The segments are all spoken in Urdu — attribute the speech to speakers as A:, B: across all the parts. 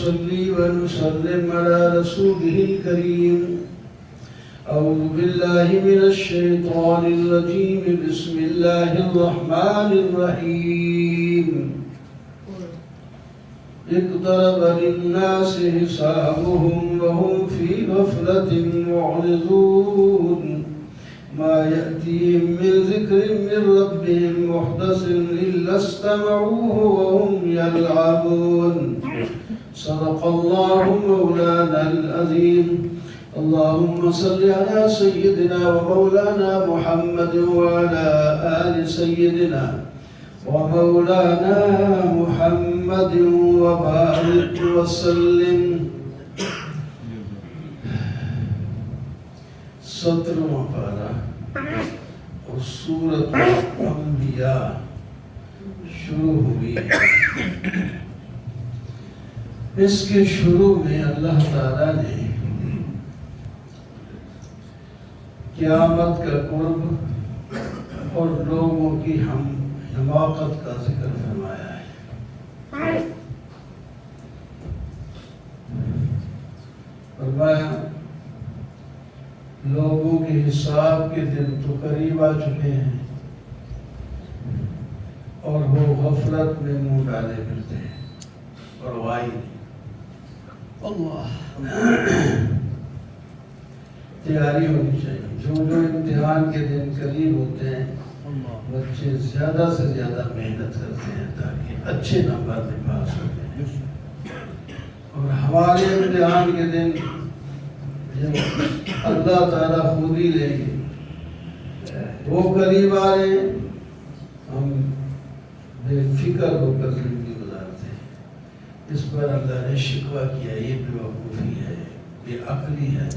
A: ونصلي ونسلم على رسوله الكريم. أعوذ بالله من الشيطان الرجيم. بسم الله الرحمن الرحيم. اقترب للناس حسابهم وهم في غفلة معرضون. ما يأتيهم من ذكر من ربهم محدث إلا استمعوه وهم يلعبون. صدق الله مولانا العظيم. اللهم صل على سيدنا ومولانا محمد وعلى آل سيدنا ومولانا محمد وبارك وسلم. 17واں پارہ اور سورۃ الانبیاء شروع ہوئی. اس کے شروع میں اللہ تعالیٰ نے قیامت کا قرب اور لوگوں کی حماقت کا ذکر فرمایا ہے. فرمایا لوگوں کے حساب کے دن تو قریب آ چکے ہیں اور وہ غفلت میں منہ ڈالے پھرتے ہیں اور وائی نہیں. تیاری ہونی چاہیے. جو امتحان کے دن قریب ہوتے ہیں بچے زیادہ سے زیادہ محنت کرتے ہیں تاکہ اچھے نمبر میں پاس ہو جائیں. اور ہمارے امتحان کے دن جب اللہ تعالیٰ خود ہی لیں گے وہ قریب آ رہے ہیں ہم بے فکر ہو کر زندگی گزارتے ہیں. اس پر اللہ نے شکوہ کیا یہ بے وقوفی ہے, بے عقلی ہے.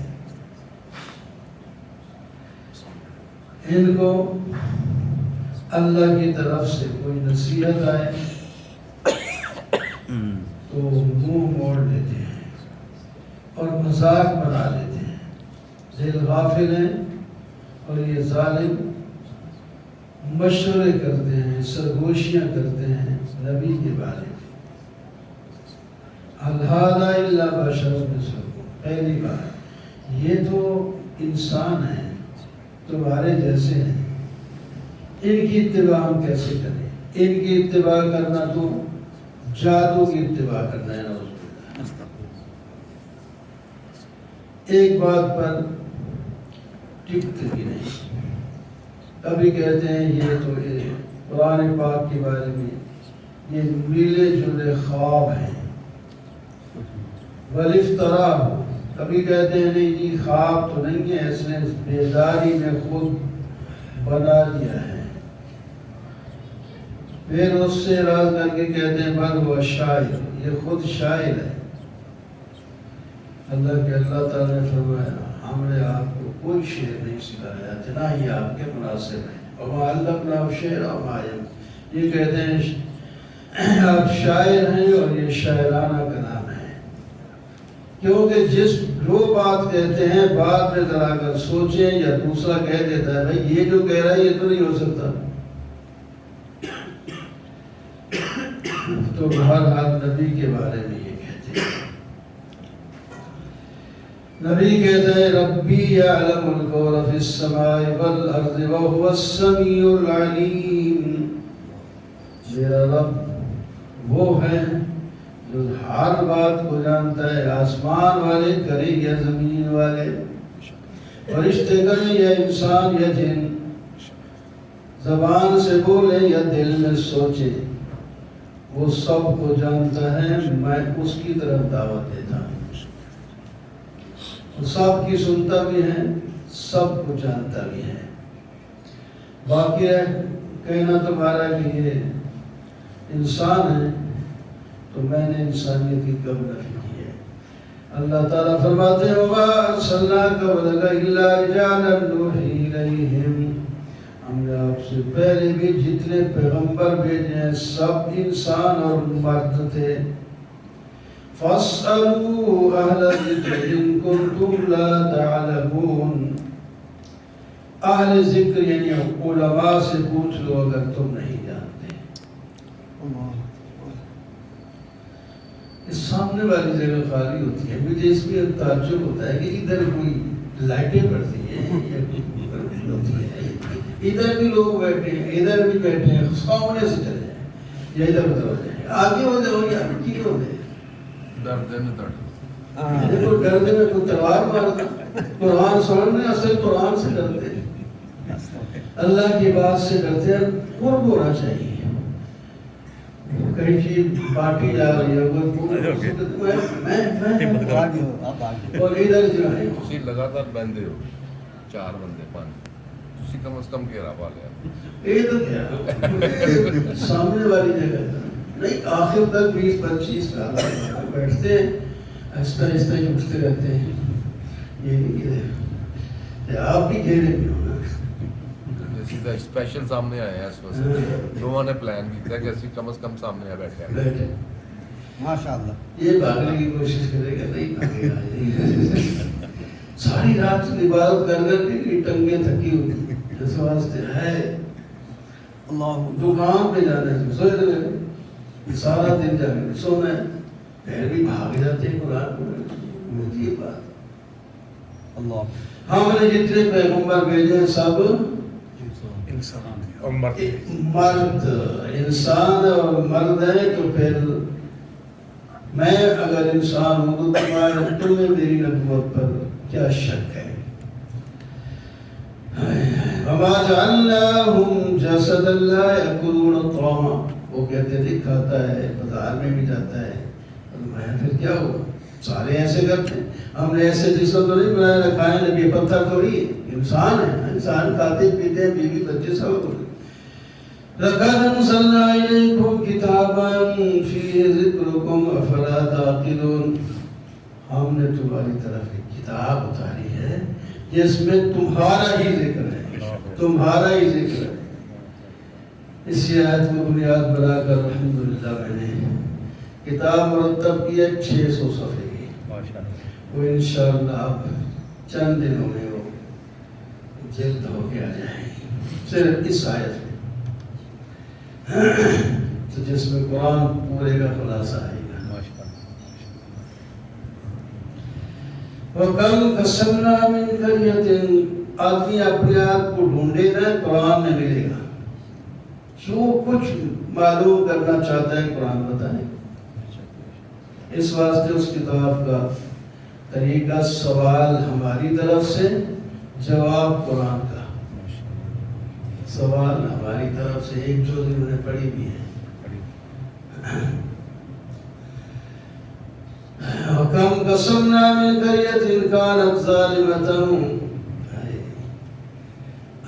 A: ان کو اللہ کی طرف سے کوئی نصیحت آئے تو منہ موڑ لیتے ہیں اور مذاق بنا لیتے ہیں. دل غافل ہیں اور یہ ظالم مشورے کرتے ہیں, سرگوشیاں کرتے ہیں نبی کے بارے میں. الہذا الا بشر مثلکم. پہلی بات یہ تو انسان ہیں تمہارے جیسے ہیں, ان کی اتباع ہم کیسے کریں؟ ان کی اتباع کرنا تو جادو کی اتباع کرنا ہے. ایک بات پر ٹکتے بھی نہیں. کبھی کہتے ہیں یہ تو قرآن پاک کے بارے میں یہ ملے جلے خواب ہیں. وَلِفْتَرَاهُ. کبھی کہتے ہیں نہیں جی خواب تو نہیں ہے, اس نے بیداری میں خود بنا دیا ہے. پھر اس سے راز کر کے کہتے ہیں بل وہ شاعر, یہ خود شاعر ہے. اللہ تعالیٰ نے فرمایا ہم نے آپ کو کوئی شعر نہیں سکھایا جنا ہی آپ کے مناسب ہے. وما علمناه شعرا وما ينبغي. یہ کہتے ہیں آپ شاعر ہیں اور یہ شاعرانہ کلام ہے. کیونکہ جو بات کہتے ہیں بعد میں ذرا کر سوچیں یا دوسرا کہہ دیتا ہے بھائی یہ جو کہہ رہا ہے یہ تو نہیں ہو سکتا. تو بہرحال نبی کے بارے میں یہ کہتے ہیں. نبی کہتے ہیں ربی یعلم القول فی السماء والارض وهو السمیع العلیم. میرا رب وہ ہے جو ہر بات کو جانتا ہے, آسمان والے کرے یا زمین والے, فرشتے کریں یا انسان یا جن, زبان سے بولے یا دل میں سوچے, وہ سب کو جانتا ہے. میں اس کی طرف دعوت دیتا ہوں. وہ سب کی سنتا بھی ہے, سب کو جانتا بھی ہے. باقی ہے کہنا تمہارا کہ یہ انسان ہے تو میں نے انسانیت کی کم نفی کی ہے. اللہ تعالیٰ فرماتے ہیں وَمَا أَرْسَلْنَاكَ وَلَكَ إِلَّا رِجَالًا نُوحِي إِلَيْهِمْ. ہم نے آپ سے پہلے بھی جتنے پیغمبر بھیجے ہیں سب انسان اور مرد تھے. فَاسْأَلُوا أَهْلَ الذِّكْرِ إِن كُنتُمْ لَا تَعْلَمُونَ. اہل ذکر یعنی علماء سے پوچھ لو اگر تم نہیں جانتے. سامنے والی جگہ خالی ہوتی ہے، مجھے اس میں تعجب ہوتا ہے کہ ادھر کوئی لائٹیں پڑتی ہیں یا ہوتی ہے، ادھر بھی لوگ بیٹھے ہیں، ادھر بھی بیٹھے ہیں، سامنے سے چلے جائیں یا ادھر ادھر ہو جائیں، آگے ہو جاؤ یا کی ہو جائے، دیکھو ڈرنے میں کوئی تلوار مارنا، قرآن سننے اصل قرآن سے ڈرتے ہیں، اللہ کی بات سے ڈرتے ہیں، قرب ہونا چاہیے، کہیں چیز بانٹی جا رہی ہے اور ادھر جو ہے
B: تسی لگاتار بندے ہو 4 بندے 5 تسی کم از کم گھیرا پا لیا،
A: یہ تو کیا سامنے والی جگہ نہیں، آخر تک 20-25 کا بیٹھتے ہیں، آہستہ آہستہ ہی اٹھتے رہتے ہیں، یہ نہیں کہ آپ بھی گھیرے بھی ہونا
B: سیدھا اسپیشل سامنے آئے ہیں اس وقت دونوں نے پلان کیا کہ اسی کم از کم سامنے آ بیٹھے ہیں
C: ماشاءاللہ
A: یہ بھاگنے کی کوشش کرے گا نہیں بھاگے گا، ساری رات عبادت کر کر کے ٹنگیں تھکی ہوئی اس واسطے ہے
C: اللہ
A: دکان پہ جانا ہے سوئے رہے سارا دن جانے سونا ہے، پھر بھی بھاگ جاتے ہیں قرآن کو، یہ بات
C: اللہ
A: ہم نے جتنے پیغمبر بھیجے ہیں سب مرد، انسان اور مرد ہے، تو پھر میں اگر انسان ہوں تو تمہیں میری نبوت پر کیا شک ہے؟ وما جعلناهم جسدا لا يأكلون الطعام، وہ کہتے تھے کھاتا ہے، بازار میں بھی جاتا ہے، میں پھر کیا ہوا؟ سارے ایسے کرتے ہیں، ہم نے ایسے جسم تو نہیں بنایا نہ کھائے نہ بھی پتھر تھوڑی ہے، انسان ہے، انسان کھاتے پیتے ہیں، بیوی بچے سب ہوتے ہیں۔ لَقَدْ أَنزَلْنَا إِلَيْكُمْ كِتَابًا فِيهِ ذِكْرُكُمْ أَفَلَا تَعْقِلُونَ، ہم نے تمہاری طرف ایک کتاب اتاری ہے جس میں تمہارا ہی ذکر ہے، تمہارا ہی ذکر ہے۔ اسی آیت کو بنیاد بنا کر الحمدللہ میں نے کتاب مرتب کی ہے 600 صفحے کی، وہ انشاءاللہ اب چند دنوں میں وہ جلد ہو کے آ جائے گی، صرف اس آیت میں، تو جس میں قرآن پورے کا خلاصہ آئے گا۔ وَكَمْ قَسَمْنَا مِنْ قَرْيَةٍ، آدمی اپنے آپ کو ڈھونڈے نا قرآن میں ملے گا، جو کچھ معلوم کرنا چاہتا ہے قرآن بتائے، اس واسطے اس کتاب کا طریقہ سوال ہماری طرف سے، جواب قرآن کا، سوال ہماری طرف سے، ایک جو انہوں نے پڑھی بھی ہے۔ وَكَمْ قَسَمْنَا مِنْ قَرْيَةٍ كَانَتْ ظَالِمَةً،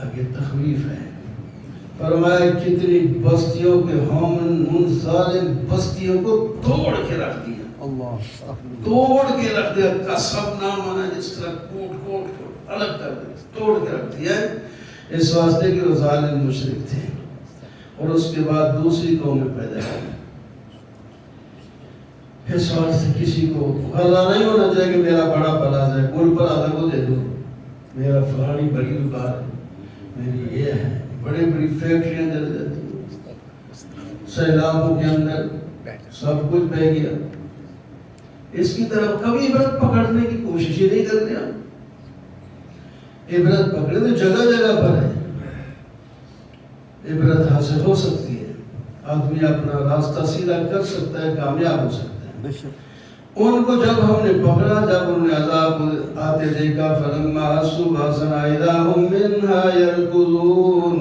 A: اب یہ تخویف ہے، فرمایا کتنی بستیوں کے ہم ان ظالم بستیوں کو توڑ کے رکھ دیا،
C: اللہ
A: توڑ کے رکھ دیا، قسم نہ مانا جس طرح کوٹ کوٹ کو الگ کر دیا، توڑ کے رکھ دیا، اس واسطے کہ وہ ظالم مشرک تھے، اور اس کے بعد دوسری قومیں پیدا ہوئی، اس واسطے کسی کو غلہ نہیں ہونا چاہیے کہ میرا بڑا پلازا ہے، گل پلازا کو دے دو، میرا فلانی بڑی دکان ہے، میری یہ ہے، بڑی بڑی فیکٹریاں جل جاتی ہیں، سیلابوں کے اندر سب کچھ بہ گیا، اس کی طرف کبھی عبرت پکڑنے کی کوشش ہی نہیں کرتے ہم، عبرت پکڑے تو جگہ جگہ پر ہے، عبرت حاصل ہو سکتی ہے، آدمی اپنا راستہ سیدھا کر سکتا ہے، کامیاب ہو سکتا ہے۔ ان کو جب ہم نے پکڑا، جب انہیں عذاب آتے دیکھا، فلما حسوا باسنا اذا هم منها يركضون،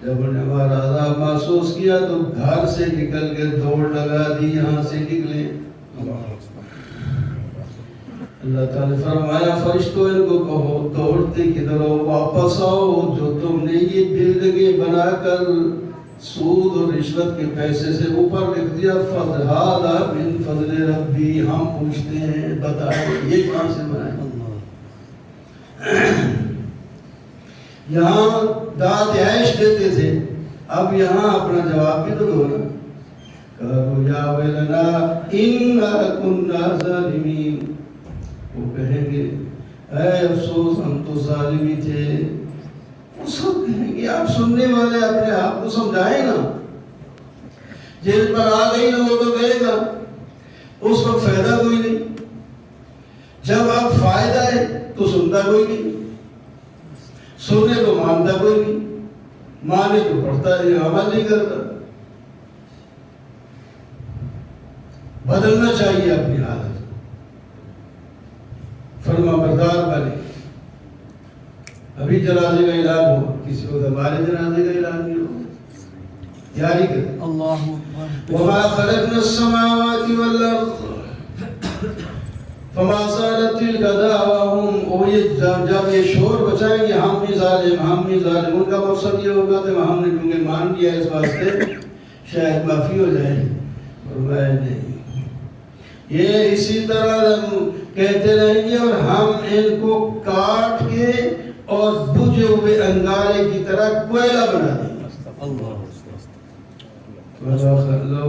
A: جب انہیں ہمارا عذاب محسوس کیا تو گھر سے نکل کے دوڑ لگا دی، یہاں سے نکلے۔ اللہ تعالیٰ فرمایا فرشتوں ان کو کہو دوڑتے کی طرف واپس آؤ، جو تم نے یہ بلڈنگیں بنا کر سود اور رشوت کے پیسے سے اوپر لکھ دیا، فضل ھذا من فضل ربی، ہم پوچھتے ہیں بتائیں یہ کہاں سے بنائے؟ یہاں داد عیش دیتے تھے، اب یہاں اپنا جواب بھی تو دو نا، قالوا یا ویلنا انا کنا ظالمین، وہ کہیں گے اے افسوس ہم تو ظالمی تھے، وہ سب کہیں گے، آپ سننے والے اپنے آپ کو سمجھائیں نا، جن پر آ گئی نا وہ تو کہے گا اس وقت فائدہ کوئی نہیں، جب اب فائدہ ہے تو سنتا کوئی نہیں، سنے تو مانتا کوئی نہیں، مانے تو پڑھتا ہے، عمل نہیں کرتا۔ بدلنا چاہیے اپنی حالت، فرما بردار بنے۔ ابھی جنازے کا اعلان ہوا، کسی کو ہمارے جنازے کا اعلان نہیں ہوا، یاری کریں۔
C: اللہ
A: وما خلقنا السماوات والارض فما زالت تلك دعواهم، اور یہ جب یہ شور بچائیں گے ہم بھی ظالم، ان کا مقصد یہ ہوگا کہ ہم نے کیونکہ مان لیا اس واسطے شاید معافی ہو جائے، فرمایا نہیں، یہ اسی طرح ہم کہتے رہیں گے اور ہم ان کو کاٹ کے اور بجھے ہوئے انگارے کی طرح کوئلہ بنا دیں گے۔
C: اللہ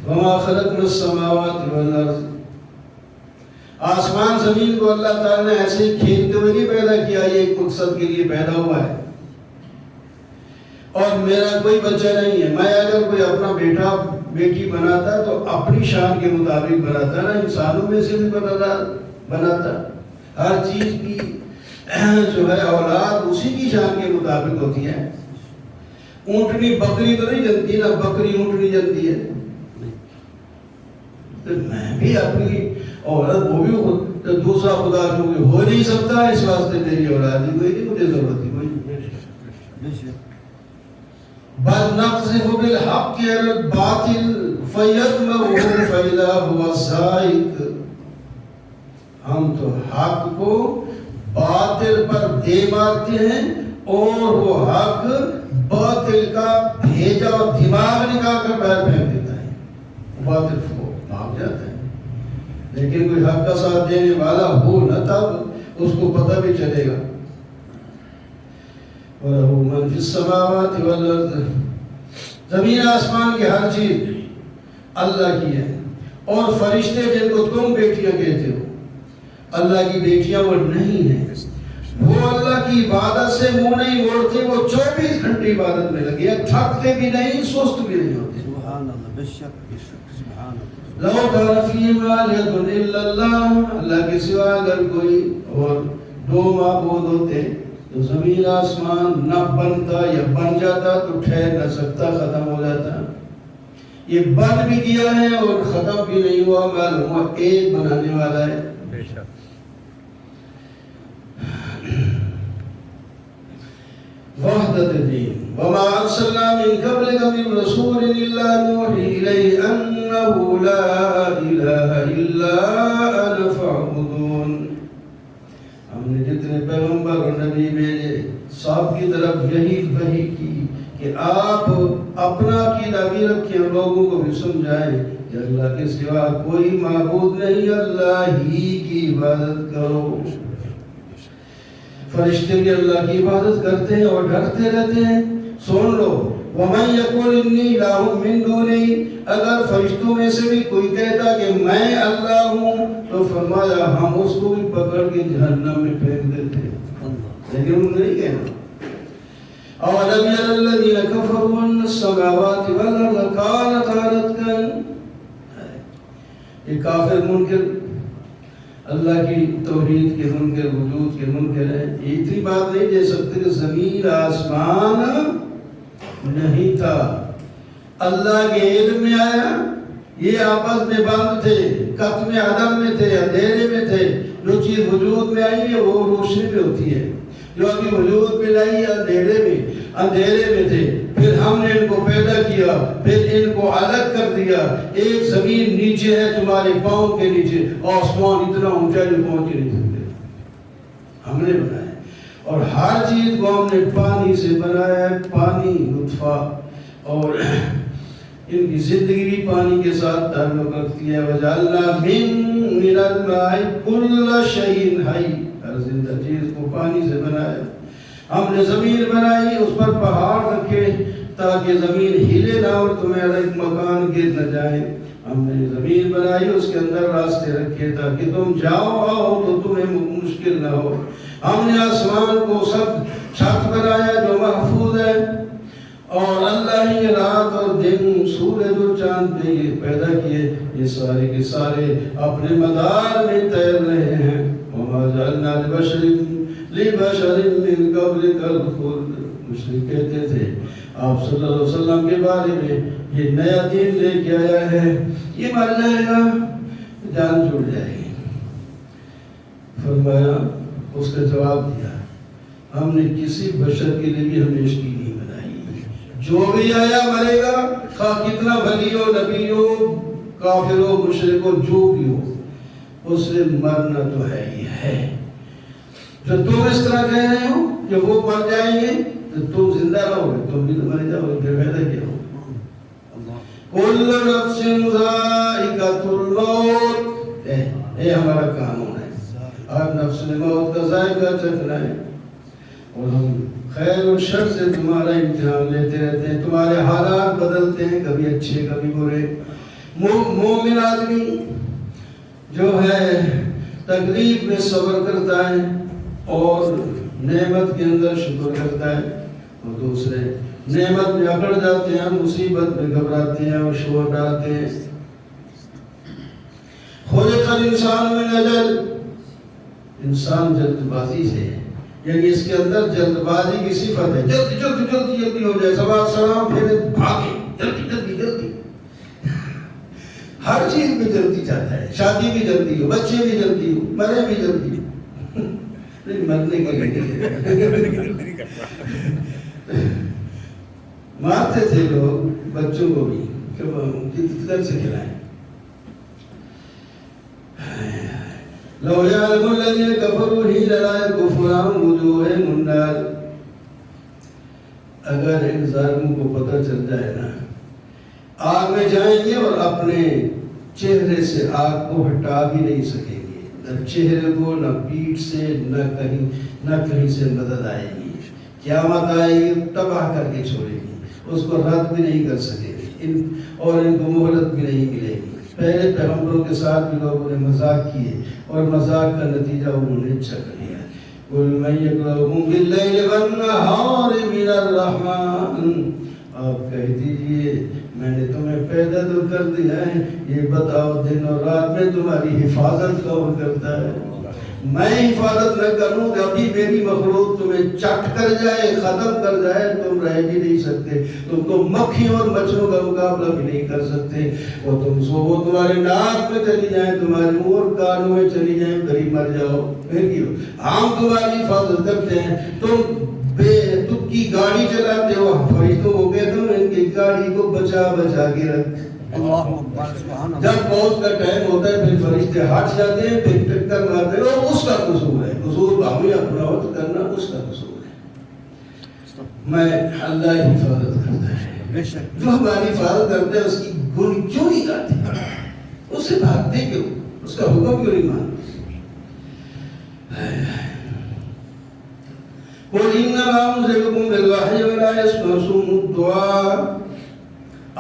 A: وما خلقنا السماوات والارض، آسمان زمین کو اللہ تعالیٰ نے ایسے ہی کھیلتے ہوئے نہیں پیدا کیا، یہ ایک مقصد کے لیے پیدا ہوا ہے۔ اور میرا کوئی بچہ نہیں ہے، میں اگر کوئی اپنا بیٹا بیٹی بناتا تو اپنی شان کے مطابق بناتا نا، انسانوں میں سے بھی بناتا، ہر چیز کی جو ہے اولاد اسی کی شان کے مطابق ہوتی ہے۔ اونٹنی بکری تو نہیں جنتی نا، بکری اونٹنی جنتی ہے، تو میں بھی اپنی اولاد وہ بھی دوسرا خدا کیونکہ ہو نہیں سکتا، اس واسطے میری اولاد ہی کوئی نہیں، مجھے ضرورت ہی کوئی نہیں۔ بل نقذف بالحق علی الباطل فیدمغه فاذا هو زاهق، ہم تو حق کو باطل پر دے مارتے ہیں اور وہ حق باطل کا بھیجا اور دماغ نکال کر باہر پھینک دیتا ہے، باطل کو بھاگ جاتا ہے۔ لیکن کوئی حق کا ساتھ دینے والا ہو نہ تب اس کو پتہ بھی چلے گا۔ وَلَهُ مَنْ فِي السَّمَاوَاتِ وَالْأَرْضِ، زمین آسمان کی ہر چیز اللہ کی ہے، اور فرشتے جن کو تم بیٹیاں کہتے ہو اللہ کی بیٹیاں وہ نہیں ہیں، وہ اللہ کی عبادت سے منہ نہیں موڑتے، وہ 24 گھنٹے عبادت میں لگے ہیں، تھکتے بھی نہیں، سست بھی نہیں ہوتے۔
C: سبحان اللہ، بے شک بے شک، سبحان اللہ۔
A: لو کان فیہما آلہۃ الا اللہ، اللہ کے سوا اگر کوئی اور دو معبود ہوتے تو زمین آسمان نہ بنتا، یا بن جاتا تو ٹھہر نہ سکتا، ختم ہو جاتا۔ یہ بن بھی گیا ہے اور ختم بھی نہیں ہوا، معلوم ہوا ایک بنانے والا ہے۔
B: بے شک
A: وحدت الدین، وما ارسلنا من قبلک من رسول الا نوحی الیہ انہ لا الہ الا انا فاعبدون۔ ہم نے جتنے پیغمبر اور نبی بھیجے سب کی طرف یہی وحی کی کہ آپ اپنا عقیدہ بھی رکھیں، لوگوں کو بھی سمجھائیں کہ اللہ کے سوا کوئی معبود نہیں، اللہ ہی کی عبادت کرو۔ فرشتے بھی اللہ کی عبادت کرتے ہیں اور ڈرتے رہتے ہیں۔ سن لو، وَمَنْ يَقُلْ إِنِّي إِلَٰهٌ مِّن دُونِهِ، اگر فرشتوں میں سے بھی کوئی کہتا کہ میں اللہ ہوں تو فرمایا ہم اس کو بھی پکڑ کے جہنم میں پھینک دیتے ہیں، لیکن انہوں نے نہیں کہنا۔ أَوَلَمْ يَرَ الَّذِينَ كَفَرُوا أَنَّ السَّمَاوَاتِ وَالْأَرْضَ كَانَتَا رَتْقًا، یہ کافر منکر اللہ کی توحید کے منکر، وجود کے منکر ہے، اتنی بات نہیں دے سکتے کہ زمین آسمان نہیں تھا، اللہ کے علم میں آیا، یہ آپس میں بند تھے، قتم عدم میں تھے، اندھیرے میں تھے، جو چیز وجود میں آئی ہے وہ روشنی میں ہوتی ہے، جو ابھی وجود میں لائی اندھیرے میں تھے، پھر ہم نے ان کو پیدا کیا، پھر ان کو الگ کر دیا، ایک زمین نیچے ہے تمہارے پاؤں کے نیچے، آسمان اتنا اونچا جو پہنچ نہیں سکتے، ہم نے بنایا، اور ہر چیز کو ہم نے پانی سے بنایا ہے، پانی نطفہ، اور ان کی زندگی بھی پانی کے ساتھ تعلق رکھتی ہے۔ وَجَعَلْنَا مِنَ الْمَاءِ كُلَّ شَيْءٍ حَيٍّ، ہر زندہ چیز کو پانی سے بنایا۔ ہم نے زمین بنائی، اس پر پہاڑ رکھے تاکہ زمین ہلے نہ اور تمہارا ایک مکان گر نہ جائے۔ ہم نے زمین بنائی، اس کے اندر راستے رکھے تاکہ تم جاؤ آؤ تو تمہیں مشکل نہ ہو۔ ہم نے آسمان کو سب چھت بنایا جو محفوظ ہے، اور اللہ ہی رات اور دن سورج اور چاند نے یہ پیدا کیے، یہ سارے کے سارے اپنے مدار میں تیر رہے ہیں۔ وما جعلنا لبشر من قبلک الخلد، مشرک کہتے تھے آپ صلی اللہ علیہ وسلم کے بارے میں یہ نیا دین لے کے آیا ہے، یہ مر جائے گا، جان چھوٹ جائے گی۔ فرمایا، اس کا جواب دیا، ہم نے کسی بشر کے لیے بھی ہمیشگی نہیں بنائی، جو بھی آیا مرے گا، خواہ کتنا بھلی ہو، نبی ہو، کافر ہو، مشرک ہو، جو بھی ہو، اس سے مرنا تو ہے ہی ہے۔ جو تم اس طرح کہہ رہے ہو کہ وہ مر جائیں گے تو تم زندہ رہو گے، تم بھی تو مر جاؤ گے، پھر پیدا کیا ہو؟ کل نفس ذائقۃ الموت، اے ہمارا قانون ہے، ہر نفس نے موت کا ذائقہ چکھنا ہے، اور ہم خیر اور شر سے تمہارا امتحان لیتے رہتے ہیں، تمہارے حالات بدلتے ہیں، کبھی اچھے کبھی برے۔ مومن آدمی جو ہے تکلیف میں صبر کرتا ہے اور نعمت کے اندر شکر کرتا ہے، اور دوسرے نعمت میں اکڑ جاتے ہیں، مصیبت میں گھبراتے ہیں اور شور ڈالتے ہیں۔ خلق الانسان من اجل، انسان جلد بازی سے ہے، یعنی اس کے اندر جلد بازی کی صفت ہے، جلدی جلدی جلدی جلدی ہو جائے، سوال سلام پھر بھاگے، جلدی جلدی جلدی، ہر چیز میں جلدی چاہتا ہے، شادی بھی جلدی ہو، بچے بھی جلدی ہو، مرے بھی جلدی ہو، نہیں مرنے کے لیے مارتے تھے لوگ بچوں کو بھی کہ کدھر سے کھلائیں۔ لو يعلم الذين كفروا حين لا يكفرهم وجوههم النار، اگر ان ظالموں کو پتہ چل جائے نا آگ میں جائیں گے اور اپنے چہرے سے آگ کو ہٹا بھی نہیں سکیں گے، نہ چہرے کو، نہ پیٹھ سے، نہ کہیں سے مدد آئے گی، قیامت آئے گی تباہ کر کے چھوڑے گی، اس کو رد بھی نہیں کر سکے گی، اور ان کو مہلت بھی نہیں ملے گی۔ پہلے پیغمبروں کے ساتھ بھی لوگوں نے مذاق کیے اور مذاق کا نتیجہ انہوں نے چکھ لیا۔ قُلْ مَن يَكْلَؤُكُم بِاللَّيْلِ وَالنَّهَارِ مِنَ الرَّحْمَٰنِ، آپ کہہ دیجئے میں نے تمہیں پیدا تو کر دیا ہے، یہ بتاؤ دن اور رات میں تمہاری حفاظت کون کرتا ہے؟ میں حفاظت نہ کروں کہ ابھی میری مخلوق تمہیں چٹ کر جائے، ختم کر جائے، تم رہ بھی نہیں سکتے، تم تو مکھیوں اور مچھروں کا مقابلہ بھی نہیں کر سکتے، وہ تمہارے ناک میں چلی جائیں، تمہارے منہ اور کانوں میں چلی جائیں، پھر مر جاؤ، پھر کیوں؟ ہم تمہاری حفاظت کرتے ہیں، تم بے تک کی گاڑی چلاتے ہو، فرشتوں کو کہتے ہو ان کی گاڑی کو بچا بچا کے رکھ۔ جب موت کا ٹائم ہوتا ہے پھر فرشتے ہٹ جاتے ہیں، پھر ٹکر مارتے ہیں، اس کا قصور ہے، قصور ہمیں اپنا وقت کرنا اس کا قصور ہے۔ میں اللہ ہی حفاظت کرتا ہے، جو ہماری حفاظت کرتے ہیں اس کی گن کیوں نہیں کرتے، اس سے بھاگتے کیوں، اس کا حکم کیوں نہیں مانتے؟ قُلْ إِنَّمَا أُنذِرُكُم بِالْوَحْيِ وَلَا يَسْمَعُ الصُّمُّ الدُّعَاءَ،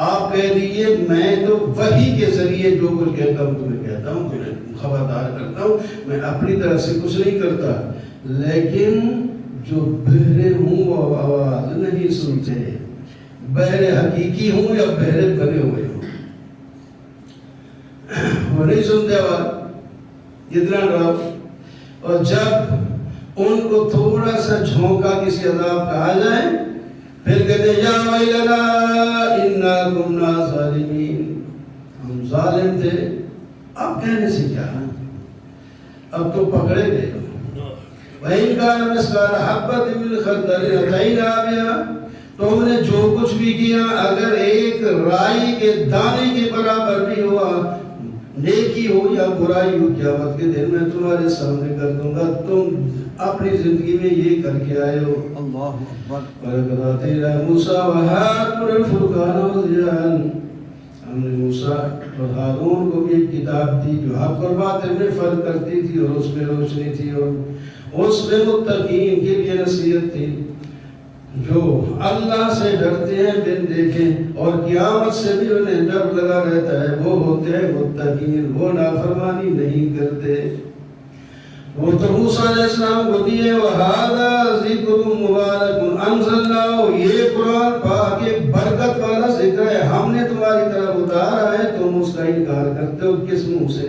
A: آپ کہہ دیجئے میں تو وحی کے ذریعے جو کچھ کہتا ہوں تمہیں کہتا ہوں، تمہیں خبردار کرتا ہوں، میں اپنی طرف سے کچھ نہیں کرتا، لیکن جو بہرے ہوں وہ آواز نہیں سنتے، بہرے حقیقی ہوں یا بہرے بنے ہوئے ہوں، وہ نہیں سنتے آواز، اتنا ڈراؤ۔ اور جب ان کو تھوڑا سا جھونکا کسی عذاب کا آ جائے پھر کہتے ہیں یا ویلنا انا کنا ظالمین، ہم ظالم تھے، اب کہنے سے کیا، اب تو پکڑے گئے ہو۔ وَإِنْ كَانَ مِثْقَالَ حَبَّةٍ مِّنْ خَرْدَلٍ أَتَيْنَا بِهَا، تم نے جو کچھ بھی کیا اگر ایک رائی کے دانے کے برابر بھی ہوا، نیکی ہو یا برائی ہو، قیامت کے دن میں تمہارے سامنے کر دوں گا، تم اپنی زندگی میں یہ کر کے آئے ہو۔
C: اللہ اکبر۔
A: وَلَقَدْ آتَيْنَا مُوسَىٰ وَهَارُونَ الْفُرْقَانَ وَضِيَاءً، ہم نے موسیٰ اور ہارون کو بھی ایک کتاب دی جو حق اور باطل میں فرق کرتی تھی اور اس میں روشنی تھی، اور اس میں متقین کے لیے نصیحت تھی، جو اللہ سے ڈرتے ہیں بن دیکھے اور قیامت سے بھی انہیں ڈر لگا رہتا ہے، وہ ہوتے ہیں متقین، وہ نافرمانی نہیں کرتے۔ وہ تو موسیٰ علیہ السلام کو دیے، وَهَذَا ذِكْرٌ مُبَارَكٌ أَنزَلْنَاهُ، یہ قرآن پاک ایک برکت والا ذکر ہے، ہم نے تمہاری کرتے ہو کس منہ سے؟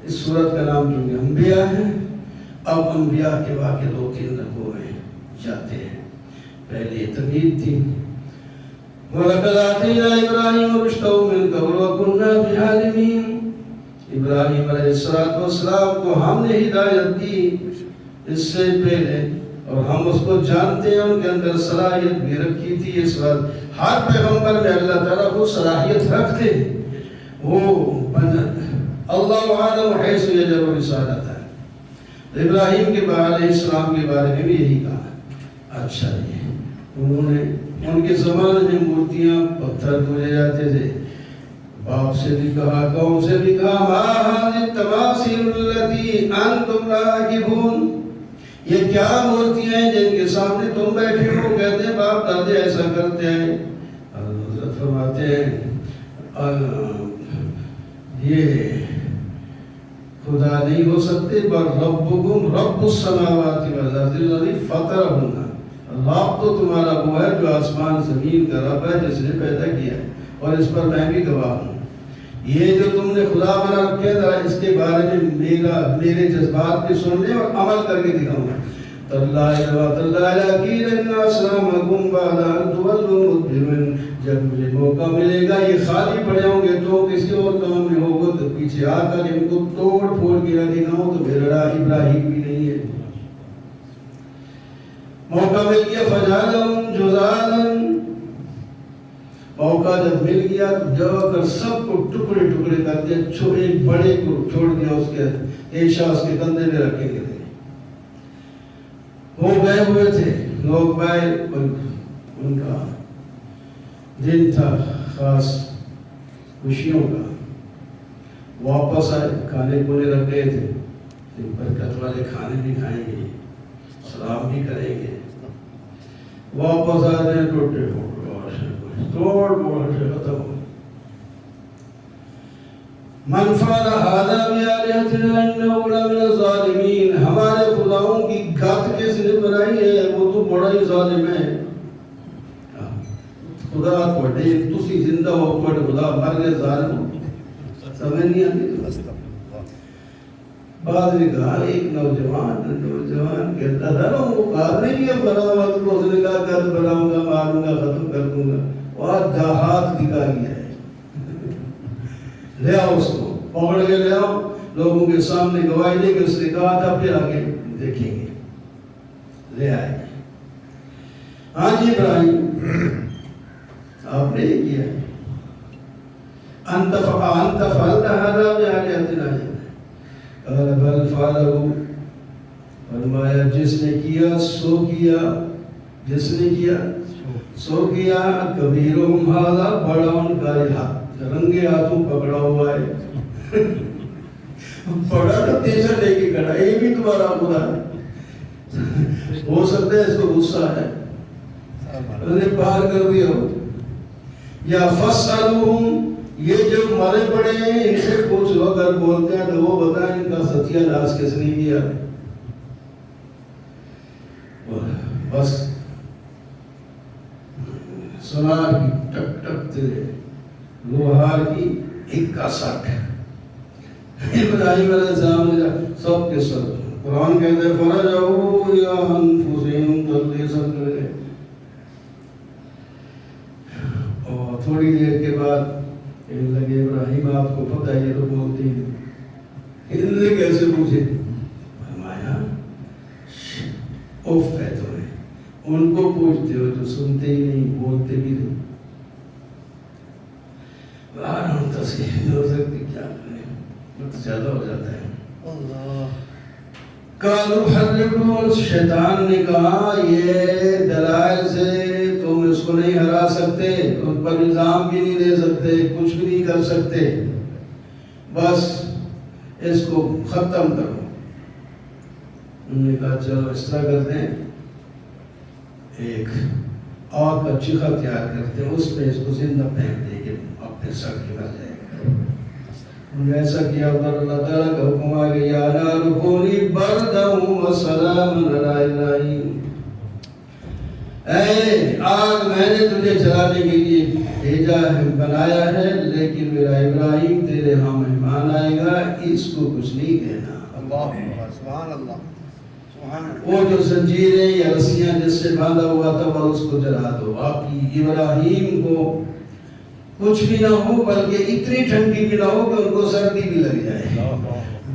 A: اس سورت کا نام جو انبیاء ہیں. اب انبیاء کے واقع 2-3 رقوں میں جاتے ہیں. پہلے تمہید تھی. وَلَقَدْ آتَيْنَا إِبْرَاهِيمَ رُشْدَهُ مِنْ قَبْلُ وَكُنَّا بِهِ عَالِمِينَ. ابراہیم علیہ السلام کو ہم نے ہدایت دی اس سے پہلے اور ہم اس کو جانتے ہیں. ان کے اندر صلاحیت بھی رکھی تھی. اس وقت ہر پیغمبر میں اللہ تعالیٰ کو صلاحیت رکھتے ہیں. وہ اللہ عالم حیث یجعل رسالتہ. ابراہیم کے علیہ السلام کے بارے میں بھی یہی کہا. اچھا جی انہوں نے ان کے زمانے میں مورتیاں پتھر پوجے جاتے تھے. باپ سے بھی کہا قوم سے بھی کہا ما هذه التماثيل التي انتم راكبون. یہ کیا مورتیاں ہیں جن کے سامنے تم بیٹھے ہو؟ کہتے ہیں باپ دادے ایسا کرتے ہیں. حضرت فرماتے ہیں یہ خدا نہیں ہو سکتے بل ربکم رب السماوات والارض الذی فطرہن. اللہ تو تمہارا وہ ہے جو آسمان زمین کا رب ہے جس نے پیدا کیا ہے اور اس پر میں بھی گواہ ہوں. یہ جو تم نے خدا بنا رکھے ذرا اس کے بارے میں میرے جذبات بھی سن لیں اور عمل کر کے دکھاؤں گا. جب مجھے موقع ملے گا یہ خالی پڑے ہوں گے تو کسی اور کام میں ہوگا تو پیچھے آ کر ان کو توڑ پھوڑ کے نہ دکھاؤں تو میرا ابراہیم بھی نہیں ہے. موقع مل گیا فجعلہم جذاذا. موقع جب مل گیا تو جا کر سب کو ٹکڑے ٹکڑے کر دیا. ایک بڑے کو چھوڑ دیا اس کے ایشا اس کے کندھے میں رکھے گئے تھے. وہ گئے ہوئے تھے لوگ گئے. ان کا دن تھا خاص خوشیوں کا. واپس آئے کھانے پینے رکھ گئے تھے. برکت والے کھانے بھی کھائیں گے سلام بھی کریں گے. واپس آ رہے ٹوٹے توڑ موڑ سے ختم ہو. من فعل هذا بآلهتنا إنه لمن الظالمين. ہمارے خداؤں کی گھات کس نے بنائی ہے وہ تو بڑا ہی ظالم ہے. خدا کوٹے تسی زندہ ہو کوٹے خدا مر گئے ظالم ہو. سمجھ نہیں آتی. بعد میں کہا ایک نوجوان کہتا تھا نا وہ کہا نہیں ہے بنا ہوا تو اس نے کہا کل بناؤں گا ماروں گا ختم کر دوں گا. اور ہاتھ دکھا گیا ہے. لے آؤ اس کو پکڑ کے لے آؤ لوگوں کے سامنے گواہی دے کے اس نے کہا تھا پھر آگے دیکھیں گے. لے آئے. ہاں جی ابراہیم آپ نے یہ کیا انت فعلت هذا بآلهتنا قال بل فعله. فرمایا جس نے کیا سو کیا. جس نے کیا سو کیا. کبیرہم ھذا بڑا ان کا ہاتھ رنگے ہاتھوں پکڑا ہوا ہے. بڑا تو تیزا لے کے کھڑا. یہ بھی تمہارا خدا ہے. ہو سکتا ہے اس کو غصہ ہے انہیں پار کر دیا ہو. یا فسألوہم یہ جو مرے پڑے ہیں ان سے پوچھ لو اگر بولتے ہیں تو وہ بتائیں ان کا ستیہ ناش کس نے کیا. بس سونار کی ٹک ٹک تیرے لوہار کی اکا سٹ. ابراہیم علیہ السلام نے سب کے سب قرآن کہتے ہیں فرجعوا الی انفسہم تلبیسا کرے. اور تھوڑی دیر کے بعد کہنے لگے ابراہیم آپ کو پتہ ہے یہ تو بولتے ہیں. ان نے کیسے پوچھے؟ فرمایا اوف ہے تمہیں. ان کو پوچھتے ہو جو سنتے ہی نہیں بولتے بھی نہیں. ہم تصحیح نہیں ہو سکتی کیا کریں وقت زیادہ ہو جاتا ہے. قالوا حرقوا. شیطان نے کہا یہ دلائل سے تم اس کو نہیں ہرا سکتے اس پر الزام بھی نہیں دے سکتے کچھ بھی نہیں کر سکتے. بس اس کو ختم کرو. انہوں نے کہا چلو اس طرح کرتے ہیں ایک آگ کا چیخا تیار کرتے ہیں اس پہ اس کو زندہ پھینک دے کے اپنے سر کے مر جائے گا. انہوں نے ایسا کیا ادھر اللہ تعالیٰ کا حکم آ گیا یا نار کونی بردا وسلاما علی ابراہیم. اے آگ میں نے تجھے جلانے کے لیے بھیجا ہے بنایا ہے، لیکن میرا ابراہیم تیرے ہاں مہمان آئے گا، اس کو کچھ نہیں کہنا۔
C: اللہ سبحان اللہ سبحان اللہ۔
A: وہ جو زنجیریں یا رسیاں جس سے باندھا ہوا تھا وہ اس کو جلا دو۔ باقی ابراہیم کو کچھ بھی نہ ہو، بلکہ اتنی ٹھنڈی بھی نہ ہو کہ ان کو سردی بھی لگ جائے۔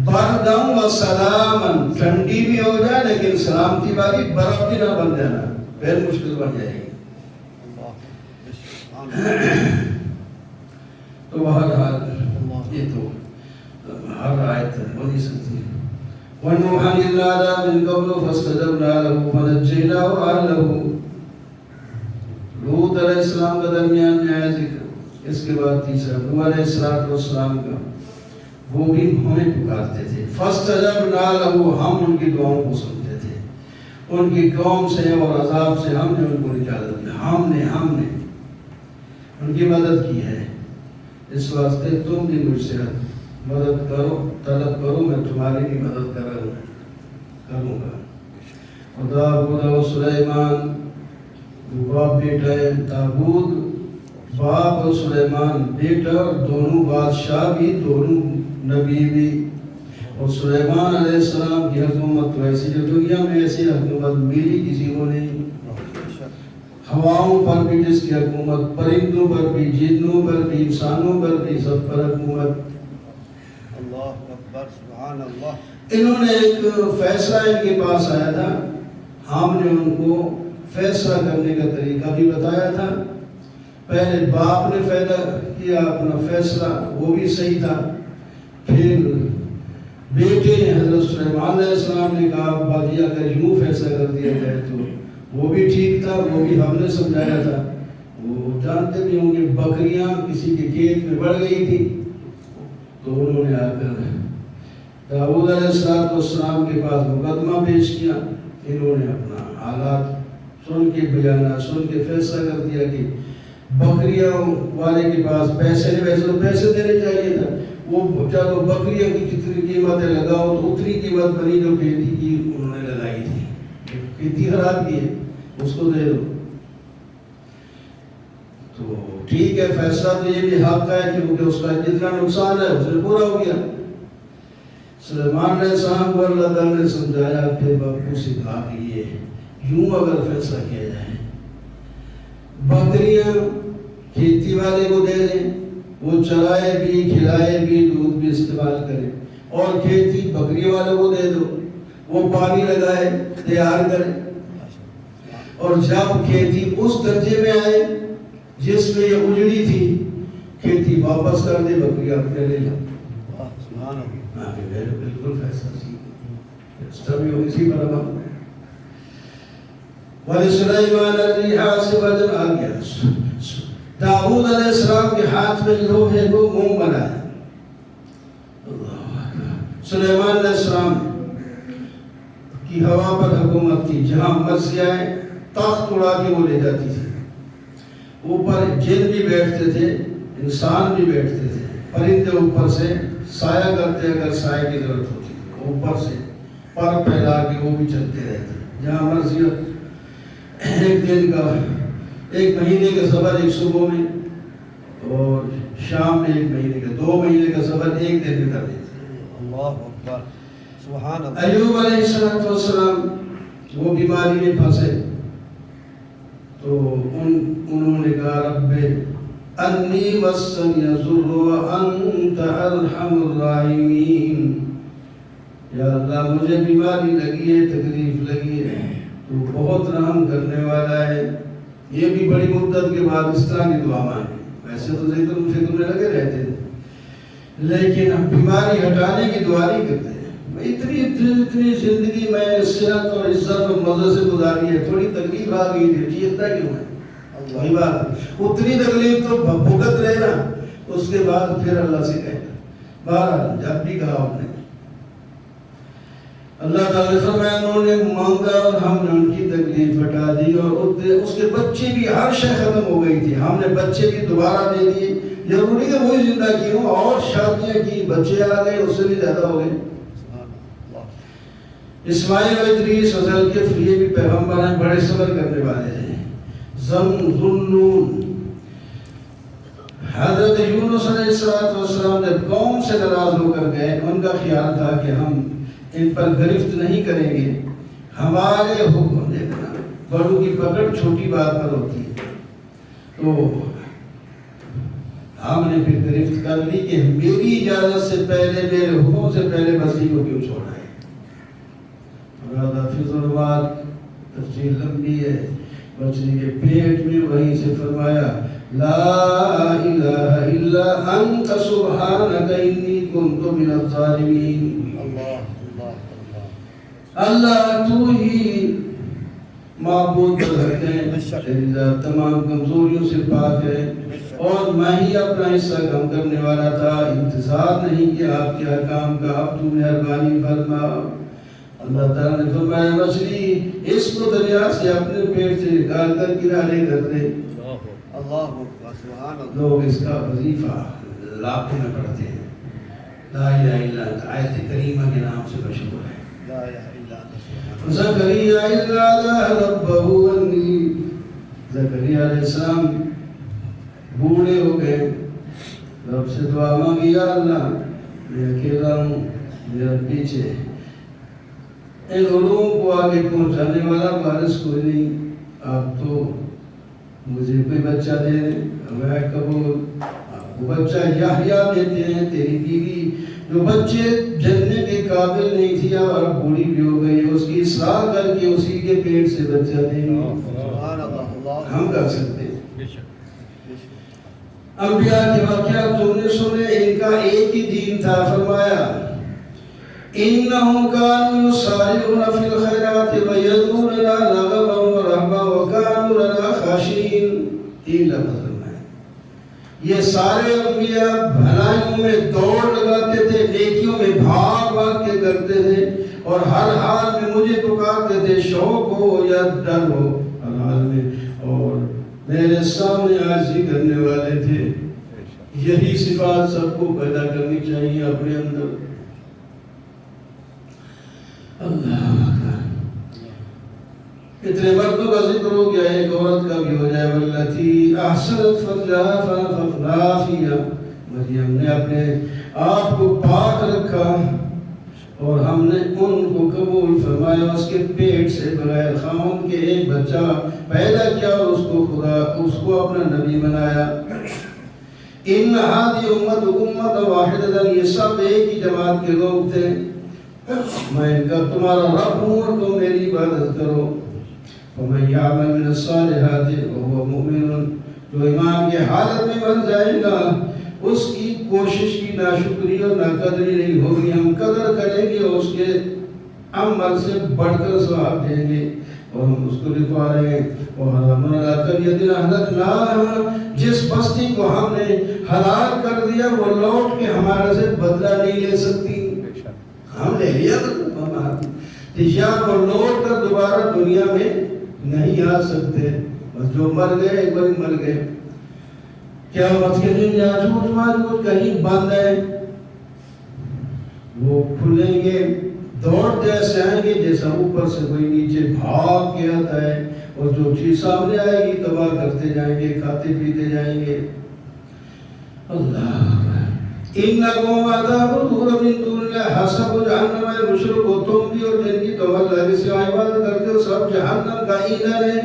A: بردم و سلامن، ٹھنڈی بھی ہو جائے لیکن سلامتی والی، برف بھی نہ بن جانا، پھر مشکل بن جائے گی۔ تو بہرحال یہ تو ہر آیت ہو نہیں سکتی۔ وَنُوحًا إِذْ نَادَىٰ مِن قَبْلُ فَاسْتَجَبْنَا لَهُ فَنَجَّيْنَاهُ وَأَهْلَهُ۔ لوط علیہ السلام کا درمیان میں آیا ذکر، اس کے بعد تیسرا نوح علیہ السلام کا، وہ بھی ہمیں پکارتے تھے۔ فَاسْتَجَبْنَا لَهُ، ہم ان کی دعاؤں کو سنتے تھے، ان کی قوم سے اور عذاب سے ہم نے ان کو نجات دی، ہم نے ان کی مدد کی ہے۔ اس واسطے تم بھی مجھ سے مدد کرو، طلب کرو، میں تمہاری بھی مدد کروں گا۔ اور داؤد و سلیمان، باپ بیٹا ہے، داؤد باپ اور سلیمان بیٹا، اور دونوں بادشاہ بھی، دونوں نبی بھی۔ اور سلیمان علیہ السلام کی حکومت ویسی جو دنیا میں ایسی حکومت ملی کسی کو نہیں، ہواؤں پر بھی جس کی حکومت، پرندوں پر بھی، جنوں پر بھی، انسانوں پر بھی، سب پر حکومت۔
C: اللہ اکبر سبحان اللہ۔
A: انہوں نے ایک فیصلہ ان کے پاس آیا تھا، ہم نے ان کو فیصلہ کرنے کا طریقہ بھی بتایا تھا۔ پہلے باپ نے کیا اپنا فیصلہ، وہ بھی صحیح تھا، پھر بیٹے نے حضرت سلیمان علیہ السلام نے کہا باقی اگر یوں فیصلہ کر دیا جائے تو وہ بھی ٹھیک تھا، وہ بھی ہم نے سمجھایا تھا۔ وہ جانتے بھی ہوں گے، بکریاں کسی کے کھیت میں بڑھ گئی تھی تو انہوں نے آ کر داؤد علیہ السلام کے پاس مقدمہ پیش کیا۔ انہوں نے اپنا حالات سن کے بیانات سن کے فیصلہ کر دیا کہ بکریاں والے کے پاس پیسے دینے چاہیے تھا، وہ چلو بکریوں کی کتنی قیمتیں لگاؤ، تو اتنی قیمت بنی جو کھیتی کی انہوں نے لگائی تھی، کھیتی خراب کی ہے، اس کو دے دو۔ تو ٹھیک ہے، فیصلہ تو یہ بھی حق ہے کیونکہ اس کا جتنا نقصان ہے اس نے پورا ہو گیا۔ سلیمان علیہ السلام کو اللہ تعالیٰ نے سمجھایا، پھر باپو سے کہا کہ یہ یوں اگر فیصلہ کیا جائے، بکریاں کھیتی والے کو دے دیں، وہ چرائے بھی، کھلائے بھی، دودھ بھی استعمال کرے، اور کھیتی بکری والوں کو دے دو، وہ پانی لگائے، تیار کرے، اور جب کھیتی اس درجے میں آئے جس میں یہ اجڑی تھی، کھیتی واپس کر دے، بکری اپنے لے لو۔ بالکل فیصلہ اسی پر عمل۔ وَلِسُلَيْمَانَ الرِّيحَ عَاصِفَةً، آ گیا داؤد علیہ السلام کے ہاتھ میں لوہے کو موم بنایا۔ سلیمان علیہ السلام کی ہوا پر حکومت تھی، جہاں مرضی آئے تخت اڑا کے وہ لے جاتی تھی۔ اوپر جن بھی بیٹھتے تھے، انسان بھی بیٹھتے تھے، پرندے اوپر سے سایہ کرتے اگر سایہ کی ضرورت ہوتی تھی، اوپر سے پر پھیلا کے وہ بھی چلتے رہتے، جہاں مرضی۔ ایک دن کا، ایک مہینے کا سفر ایک صبح میں، اور شام میں ایک مہینے کا، 2 مہینے کا سفر ایک دن میں کر دیتے۔
C: اللہ اکبر سبحان اللہ۔
A: ایوب علیہ السلام وہ بیماری میں پھنسے تو انہوں نے کہا رب انی مسنی الضر وانت ارحم الراحمین، یا اللہ مجھے بیماری لگی ہے، تکلیف لگی ہے، تو بہت رحم کرنے والا ہے۔ یہ بھی بڑی مدت کے بعد اس طرح کی دعا مانگی، ویسے تو ذکر فکر میں لگے رہتے تھے، لیکن ہم بیماری ہٹانے کی دعا نہیں کرتے۔ اتنی زندگی میں نے صحت اور عزت اور مزے سے گزاری ہے، تھوڑی تکلیف آ گئی تھی، چیختا کیوں ہے؟ وہی بات، اتنی تکلیف تو بھگت رہے نا، اس کے بعد پھر اللہ سے کہنا۔ بہرحال جب بھی کہا آپ نے، اللہ تعالیٰ نے فرمایا انہوں نے مانگا اور ہم نے ان کی تکلیف ہٹا دی، اور اس کے بچے بھی، ہر شے ختم ہو گئی تھی، ہم نے بچے بھی دوبارہ دے دیے۔ ضروری کہ وہی زندہ کی ہوں، اور شادیاں کی، بچے آ گئے، اس سے بھی زیادہ ہو گئے۔ اسماعیل و ادریس و ذوالکفل یہ بھی پیغمبر ہیں، بڑے صبر کرنے والے ہیں۔ ذنون، حضرت یونس علیہ السلام جب قوم سے ناراض ہو کر گئے، ان کا خیال تھا کہ ہم ان پر گرفت نہیں کریں گے، ہمارے حکم دیکھنا، بڑوں کی پکڑ چھوٹی بات پر ہوتی ہے، تو ہم نے پھر گرفت کر لی کہ میری اجازت سے پہلے، میرے حکم سے پہلے بستی کو کیوں چھوڑا ہے۔ اور حافظ الواد تفصیل لمبی ہے، بچری کے پیٹ میں وہیں سے فرمایا لا الہ الا انت سبحانک انی کنت من الظالمین۔ اللہ تو ہی معبود ہے، تیری ذات تمام کمزوریوں سے پاک ہے، اور میں ہی اپنا حصہ کم کرنے والا تھا، انتظار نہیں کیا آپ کے احکام کا، اب تو مہربانی فرما۔ اللہ تعالیٰ نے فرمایا مچھلی اس کو دریا سے اپنے پیٹ سے نکال کر کنارے کر دے۔ لوگ اس کا وظیفہ لاکھوں میں پڑھتے ہیں، لا الہ الا انت، آیت کریمہ کے نام سے مشہور ہے۔
C: لا الہ الا انت
A: زکریا اذ نادى ربه انی، زکریا علیہ السلام بوڑھے ہو گئے، رب سے دعا مانگی یا اللہ میں اکیلا ہوں، میرا پیچھے ان علوم کو آگے پہنچانے والا وارث کوئی نہیں، آپ تو مجھے کوئی بچہ دے دیں، میں قبول۔ آپ کو بچہ یحییٰ دیتے ہیں، تیری بیوی جو بچے جننے کے قابل نہیں تھی اور بوڑھی بھی ہو گئی، اس کی اصلاح کر کے اسی کے پیٹ سے بچہ دیں گے۔ ہم کر سکتے ہیں۔ انبیاء کے واقعات تم نے سنے، ان کا ایک ہی دین تھا، فرمایا انہم کانوا یسارعون فی الخیرات ویدعوننا رغبا ورہبا وکانوا لنا خاشعین۔ 3 لفظ فرمائے، یہ سارے انبیاء بھلائیوں میں دوڑ لگاتے تھے، نیکیوں میں بھاگ بھاگ کے کرتے تھے، اور ہر حال میں مجھے پکارتے تھے، شوق ہو یا ڈر ہو، ہر حال میں، اور میرے سامنے عاجزی کرنے والے تھے۔ یہی صفات سب کو پیدا کرنی چاہیے اپنے اندر۔ اللہ اتنے مردوں کا ذکر ہو گیا، ایک عورت کا بھی ہو جائے، واللتی احسنت فرجها فنفخنا فیہا، مریم نے اپنے آپ کو پاک رکھا اور ہم نے ان کو قبول فرمایا، اس کے پیٹ سے بغیر خاون کے ایک بچہ پیدا کیا اور اس کو اپنا نبی بنایا۔ ان هذه امت واحدۃ، یہ سب ایک ہی جماعت کے لوگ تھے، میں ان کا تمہارا رب ہوں اور تم میری عبادت کرو۔ ومن یعمل من الصالحات وهو مؤمن، جو ایمان کی حالت میں مر جائے گا اس کی کوشش کی ناشکری اور ناقدری نہیں ہوگی، ہم قدر کریں گے، اس کے عمل سے بڑھ کر ثواب دیں گے، اور ہم اس کو لکھوا رہے ہیں وَحَرَمْنَا قَرْيَةً أَهْلَكْنَاهَا، جس بستی کو ہم نے ہلاک کر دیا وہ لوٹ کے ہمارے سے بدلہ نہیں لے سکتی، ہم نے لیا تو یا وہ لوٹ کر دوبارہ دنیا میں نہیں آ سکتے، بس جو مر گئے ایک بار مر گئے۔ قیامت کے دن یاجوج ماجوج کہیں بند ہے، وہ کھلیں گے، دوڑتے ایسے آئیں گے جیسا اوپر سے کوئی نیچے بھاگ کے آتا ہے، اور جو چیز سامنے آئے گی تباہ کرتے جائیں گے، کھاتے پیتے جائیں گے۔ اللہ انکم تعبدون من دون اللہ حسب جہنم المشرک، تم بھی اور جن کی تم اللہ کے سوا عبادت کرتے ہو سب جہنم کا ایندھن ہے،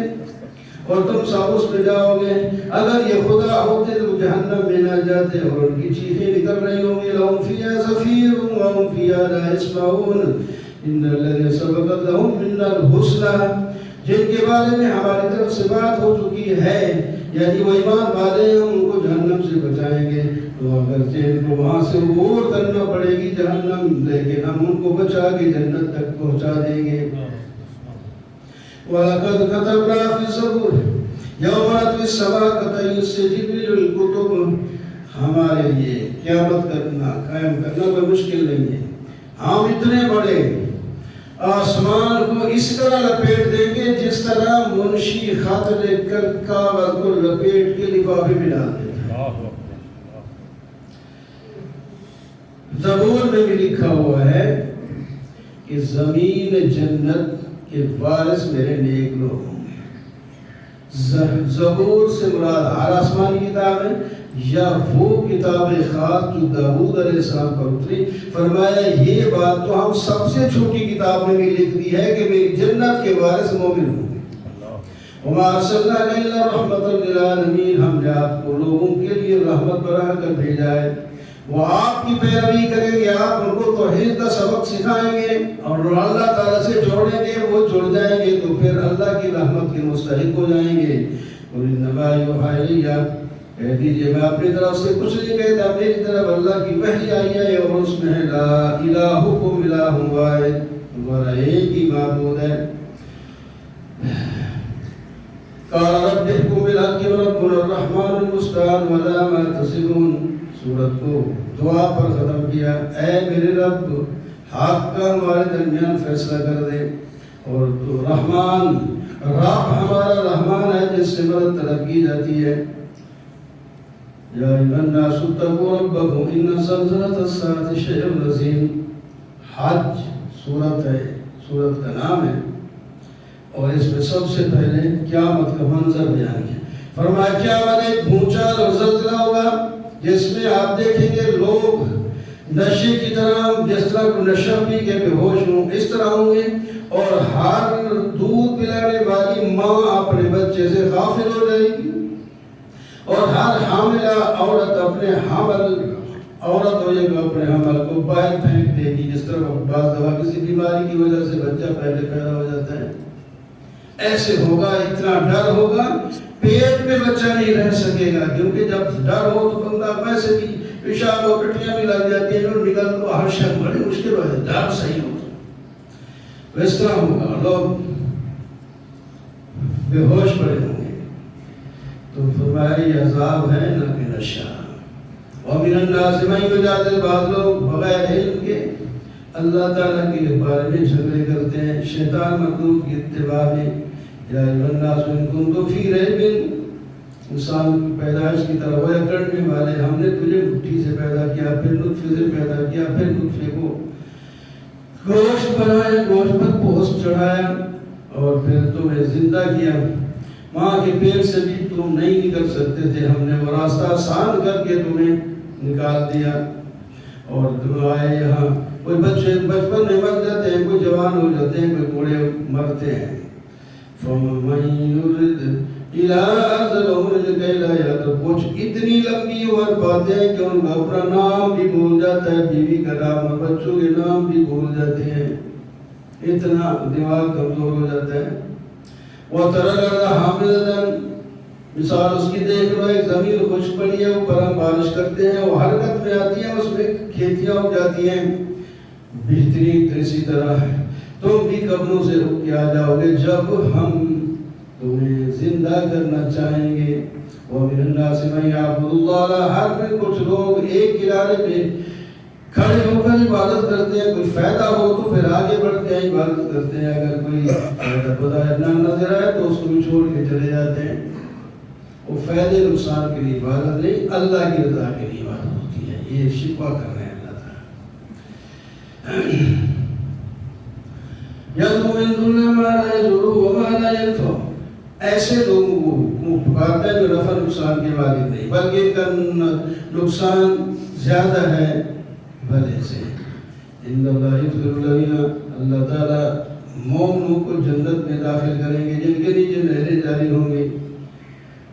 A: اور تم سب اس میں جاؤ گے۔ اگر یہ خدا ہوتے تو جہنم میں نہ جاتے، اور ان کی چیخیں نکل رہی ہوں گی، لہم فیہا زفیر وہم فیہا لا یسمعون، ان الذین سبقت لہم منا الحسنی، جن کے بارے میں ہماری طرف سے بات ہو چکی ہے، یعنی وہ ایمان والے ہیں، ان کو جہنم سے بچائیں گے، تو اگرچہ ان کو وہاں سے عبور کرنا پڑے گی جہنم، لیکن ہم ان کو بچا کے جنت تک پہنچا دیں گے۔ وَلَقَدْ كَتَبْنَا فِي الزَّبُورِ يَوْمَ نَطْوِي السَّمَاءَ كَطَيِّ السِّجِلِّ لِلْكُتُبِ، ہمارے لیے قیامت کرنا، قائم کرنا کوئی مشکل نہیں ہے، ہم اتنے بڑے آسمان کو اس طرح لپیٹ دیں گے جس طرح منشی خط لکھ کر کاغذ کو لپیٹ کے لفافے میں ڈال دیتے ہیں۔ زبور میں بھی لکھا ہوا ہے کہ زمین جنت کے وارث میرے نیک لوگ ہوں گے۔ زبور سے مراد ہر آسمانی کتاب ہے، یا وہ کتاب خاص جو داؤد علیہ السلام پر اتری؟ فرمایا یہ بات تو ہم سب سے چھوٹی کتاب میں بھی لکھ دی ہے کہ میری جنت کے وارث مومن ہوں گے۔ وما ارسلناک الا رحمۃ للعالمین، ہم نے آپ کو لوگوں کے لیے رحمت بنا کر بھیجا ہے۔ وہ آپ کی پیروی کریں گے، آپ ان کو توحید کا سبق سکھائیں گے اور اللہ تعالیٰ سے جوڑیں گے، وہ جڑ جائیں گے تو پھر اللہ کی رحمت کے مستحق ہو جائیں گے۔ اور انما یوحی الیہ، کہہ دیجیے میں اپنی طرف سے کچھ نہیں کہتا، میری طرف اللہ کی وحی آئی ہے اور اس میں ہے لا الہکم الہ واحد، تمہارا ایک ہی معبود ہے۔ قال رب احکم بالحق وربنا الرحمن المستعان علی ما تصفون، سورت کو دعا پر ختم کیا، اے میرے رب حق کا ہمارے درمیان فیصلہ کر دے، اور تو رحمان، رب ہمارا رحمان ہے جس سے مدد طلب کی جاتی ہے۔ یا ایھا الناس اتقوا ربکم ان زلزلۃ الساعۃ شیء عظیم، حج سورت ہے، سورت کا نام ہے، اور اس میں سب سے پہلے قیامت کا منظر بیان کیا۔ فرمایا قیامت ایک بھونچال اور زلزلہ ہوگا جس میں آپ دیکھیں گے لوگ نشے کی طرح، جس طرح کو نشہ پی کے بے ہوش ہوں اس طرح ہوں گے، اور ہر دودھ پلانے والی ماں اپنے بچے سے غافل ہو جائے گی، اور ہر حاملہ عورت اپنے حمل اپنے حمل کو باہر پھینک دے گی، جس طرح بعض دفعہ کسی بیماری کی وجہ سے بچہ پہلے پیدا ہو جاتا ہے، ایسے ہوگا، اتنا ڈر ہوگا، پیٹ میں بچہ نہیں رہ سکے گا، کیونکہ جب ڈر ہو تو بندہ ویسے بھی پیشاب اور ٹٹیاں بھی لگ جاتی ہیں، اور نکل تو ہر شخص بڑی مشکل ہو جائے، ڈر صحیح ہو، اس طرح ہوگا، لوگ بے ہوش پڑے ہوں گے۔ تو فرمایا یہ عذاب ہے نہ کہ نشہ۔ وَمِنَ النَّاسِ مَن يُجَادِلُ، بعض لوگ بغیر علم کے اللہ تعالیٰ کے بارے میں جھگڑے کرتے ہیں شیطان مخلوق کی اتباع میں۔ یا ایھا الناس ان کنتم فی ریب، انسان کی پیدائش کی طرح ہوا کرنے والے، ہم نے تجھے مٹی سے پیدا کیا، پھر نطفے سے پیدا کیا، پھر نطفے کو گوشت بنایا، گوشت پر پوست چڑھایا، اور پھر تمہیں زندہ کیا۔ ماں کے پیٹ سے بھی تم نہیں نکل سکتے تھے، ہم نے وہ راستہ آسان کر کے تمہیں نکال دیا، اور تم آئے یہاں۔ کوئی بچے بچپن میں مر جاتے ہیں، کوئی جوان ہو جاتے ہیں، کوئی بوڑھے مرتے ہیں۔ فَمَن يُرِدْ إِلَىٰ أَرْذَلَ عُمُرٍ لِكَيْ لَا يَعْلَمَ، کچھ اتنی لمبی عمر پاتے ہیں کہ ان کا اپنا نام بھی بھول جاتا ہے، بیوی کا نام اور بچوں کے نام بھی بھول جاتے ہیں، اتنا دماغ کمزور ہو جاتا ہے۔ وَتَرَى الْأَرْضَ حَامِدَةً، مثال اس کی دیکھ لو، ایک زمین خشک پڑی ہے، اوپر ہم بارش کرتے ہیں، وہ حرکت میں آتی ہے، اس میں کھیتیاں اگ جاتی ہیں، بہترین اسی طرح تم بھی قبروں سے اٹھ کے آ جاؤ گے جب ہم تمہیں زندہ کرنا چاہیں گے۔ وَمِنَ النَّاسِ مَن يَعْبُدُ اللَّهَ عَلَىٰ حَرْفٍ، کچھ لوگ ایک کنارے پہ کھڑے ہو کر عبادت کرتے ہیں، کوئی فائدہ ہو تو پھر آگے بڑھتے ہیں، عبادت کرتے ہیں، اگر کوئی فائدہ نہ نظر آئے تو اس کو بھی چھوڑ کے چلے جاتے ہیں۔ وہ فائدے نقصان کے لیے عبادت نہیں، اللہ کی رضا کے لیے عبادت ہوتی ہے، یہ شکوہ کر رہے ہیں اللہ تعالیٰ۔ يَدْعُو مِن دُونِ مَا لَا يَضُرُّهُ وَمَا لَا يَنفَعُهُ، ایسے لوگوں کو پکارتا ہے جو نفع نقصان کے والد نہیں، بلکہ ان کا نقصان زیادہ ہے بھلے سے۔ ان اللہ یدخل الذین، اللہ تعالیٰ مومنوں کو جنت میں داخل کریں گے جن کے نیچے نہریں جاری ہوں گی۔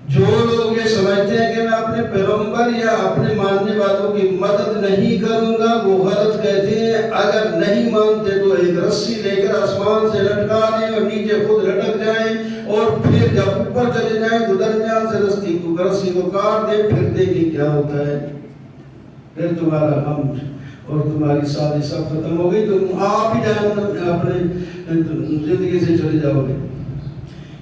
A: جو لوگ یہ سمجھتے ہیں کہ میں اپنے پیغمبر یا اپنے ماننے والوں کی مدد نہیں کروں گا، وہ غلط کہتے ہیں۔ اگر نہیں مانتے تو ایک رسی لے کر آسمان سے لٹکا دیں اور نیچے خود لٹک جائیں، اور پھر جب اوپر چلے جائیں تو درمیان سے رسی کو کاٹ دیں، پھر دیکھیں کیا ہوتا ہے۔ پھر تمہارا غم اور تمہاری سازش سب ختم ہو گئی، تم آپ ہی جہنم میں اپنے زندگی سے چلے جاؤ گے۔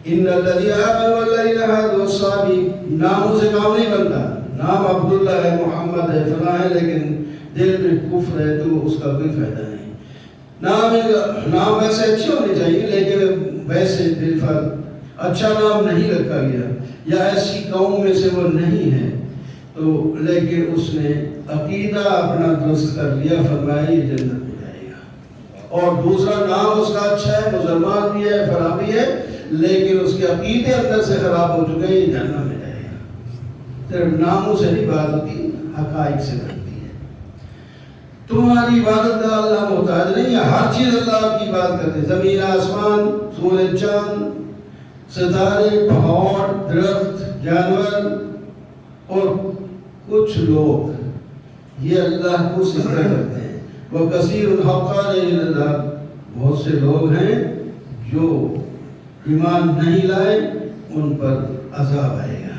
A: ان الذین آمنوا والذین ہادوا والصابئین، ناموں سے کام نہیں بنتا، نام عبداللہ ہے، محمد ہے، فلاں ہے، لیکن دل میں کفر ہے تو اس کا کوئی فائدہ نہیں۔ نام ویسے اچھے ہونے چاہیے لیکن ویسے بالفعل اچھا نام نہیں رکھا گیا، یا ایسی قوم میں سے وہ نہیں ہے، تو لیکن اس نے عقیدہ اپنا درست کر لیا، فرمایا یہ جنت میں جائے گا۔ اور دوسرا نام اس کا اچھا ہے، مسلمان بھی ہے، فلاں بھی ہے، لیکن اس کے عقیدے اندر سے خراب ہو چکے ہیں، یہ جہنم میں جائے گا۔ صرف ناموں سے نہیں بات ہوتی، حقائق سے بنتی ہے۔ تمہاری عبادت کا اللہ محتاج نہیں ہے، ہر چیز اللہ آپ کی بات کرتے، زمین آسمان، سورج چاند، ستارے، پہاڑ، درخت، جانور اور کچھ لوگ یہ اللہ کو سجدہ کرتے ہیں۔ وہ کثیر الحق علیہ العذاب، بہت سے لوگ ہیں جو ایمان نہیں لائے، ان پر عذاب آئے گا۔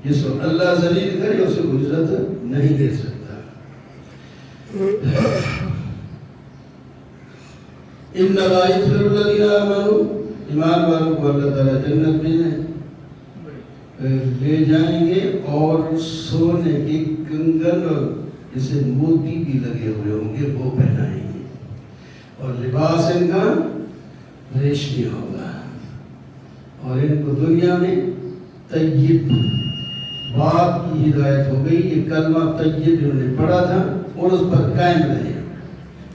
A: جس کو اللہ ذلیل کرے اسے عزت نہیں دے سکتا۔ ان لا یدخل الذین آمنوا، ایمان والوں کو اللہ تعالیٰ جنت میں لے جائیں گے، اور سونے کے کنگن اور جسے موتی بھی لگے ہوئے ہوں گے وہ پہنائیں گے، اور لباس ان کا ریشمی ہوگا، اور ان کو دنیا میں طیب بات کی ہدایت ہو گئی، یہ کلمہ طیب انہوں نے پڑھا تھا اور اس پر قائم رہے،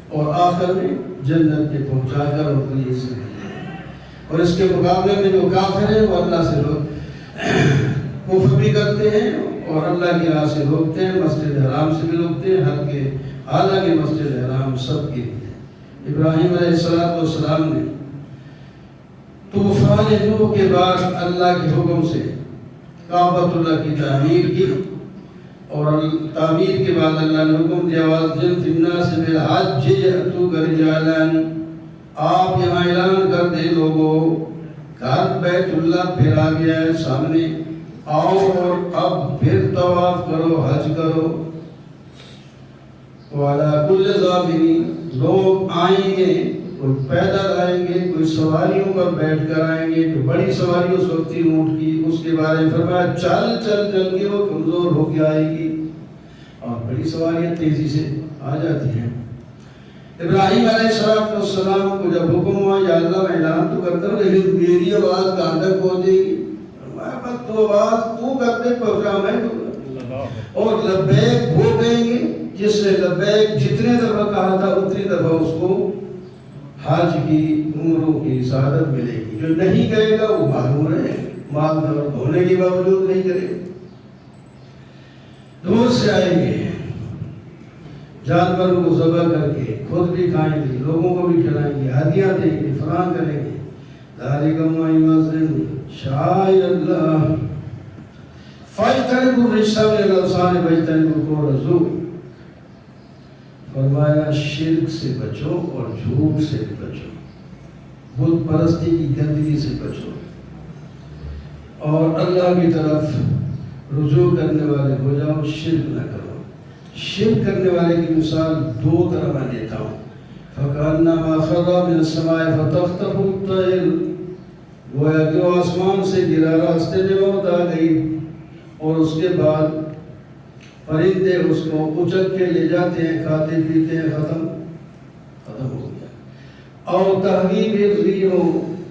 A: اور آخر میں جنت میں پہنچا کر ان کو یہ سمجھے۔ اور اس کے مقابلے میں جو کافر ہیں وہ اللہ سے لوگ کفر بھی کرتے ہیں اور اللہ کی راہ سے روکتے ہیں، مسجد حرام سے بھی روکتے ہیں، حالانکہ مسجد حرام سب کے لیے۔ ابراہیم علیہ السلام نے طوفان نوح کے بعد اللہ کے حکم سے کعبۃ اللہ کی تعمیر کی، اور تعمیر کے بعد اللہ نے حکم دیا وَأَذِّن فِي النَّاسِ بِالْحَجِّ يَأْتُوكَ رِجَالًا، آپ یہاں اعلان کر دیں لوگوں، گھر بیت اللہ پھیرا گیا ہے سامنے، آؤ اور اب پھر طواف کرو، حج کرو۔ وَعَلَىٰ كُلِّ ضَامِرٍ، لوگ آئیں گے، کوئی پیدل آئیں گے، کوئی سواریوں پر بیٹھ کر آئیں گے، جو بڑی سواری اس وقت تھی اونٹ کی، اس کے بارے میں فرمایا چل چل چل کے وہ کمزور ہو کے آئے گی، اور بڑی سواریاں تیزی سے آ جاتی ہیں۔ ابراہیم علیہ السلام کو جب حکم ہوا یا اللہ میں اعلان تو کرتا ہوں لیکن میری آواز کہاں تک پہنچے گی؟ فرمایا بس تو آواز تو کرتے پہنچا میں تو، اور لبیک وہ کہیں گے جس نے لبیک جتنے دفعہ کہا تھا اتنی دفعہ اس کو حج کی عمروں کی سعادت ملے گی، جو نہیں کرے گا وہ معلوم رہے، مال دولت ہونے کے باوجود نہیں کرے گا۔ دور سے آئیں گے، جانوروں کو ذبح کر کے خود بھی کھائیں گے، لوگوں کو بھی کھلائیں گے، ہدیہ دیں گے، فراہم کریں گے۔ ذالک ما یعظم شعائر اللہ فاجتنبوا الرجس من الاوثان واجتنبوا قول الزور، فرمایا شرک سے بچو اور جھوٹ سے بھی بچو، بت پرستی کی گندگی سے بچو، اور اللہ کی طرف رجوع کرنے والے ہو جاؤ، شرک نہ کرو۔ شرک کرنے والے کی مثال دو طرح میں دیتا ہوں، فَكَأَنَّمَا خَرَّ مِنَ السَّمَاءِ فَتَخْطَفُهُ الطَّيْرُ، گویا کہ وہ آسمان سے گرا، راستے میں موت آ گئی، اور اس کے بعد پرندے اس کو اچک کے لے جاتے ہیں، کھاتے پیتے ہیں، ختم ہو گیا۔ اور تحویل الريح،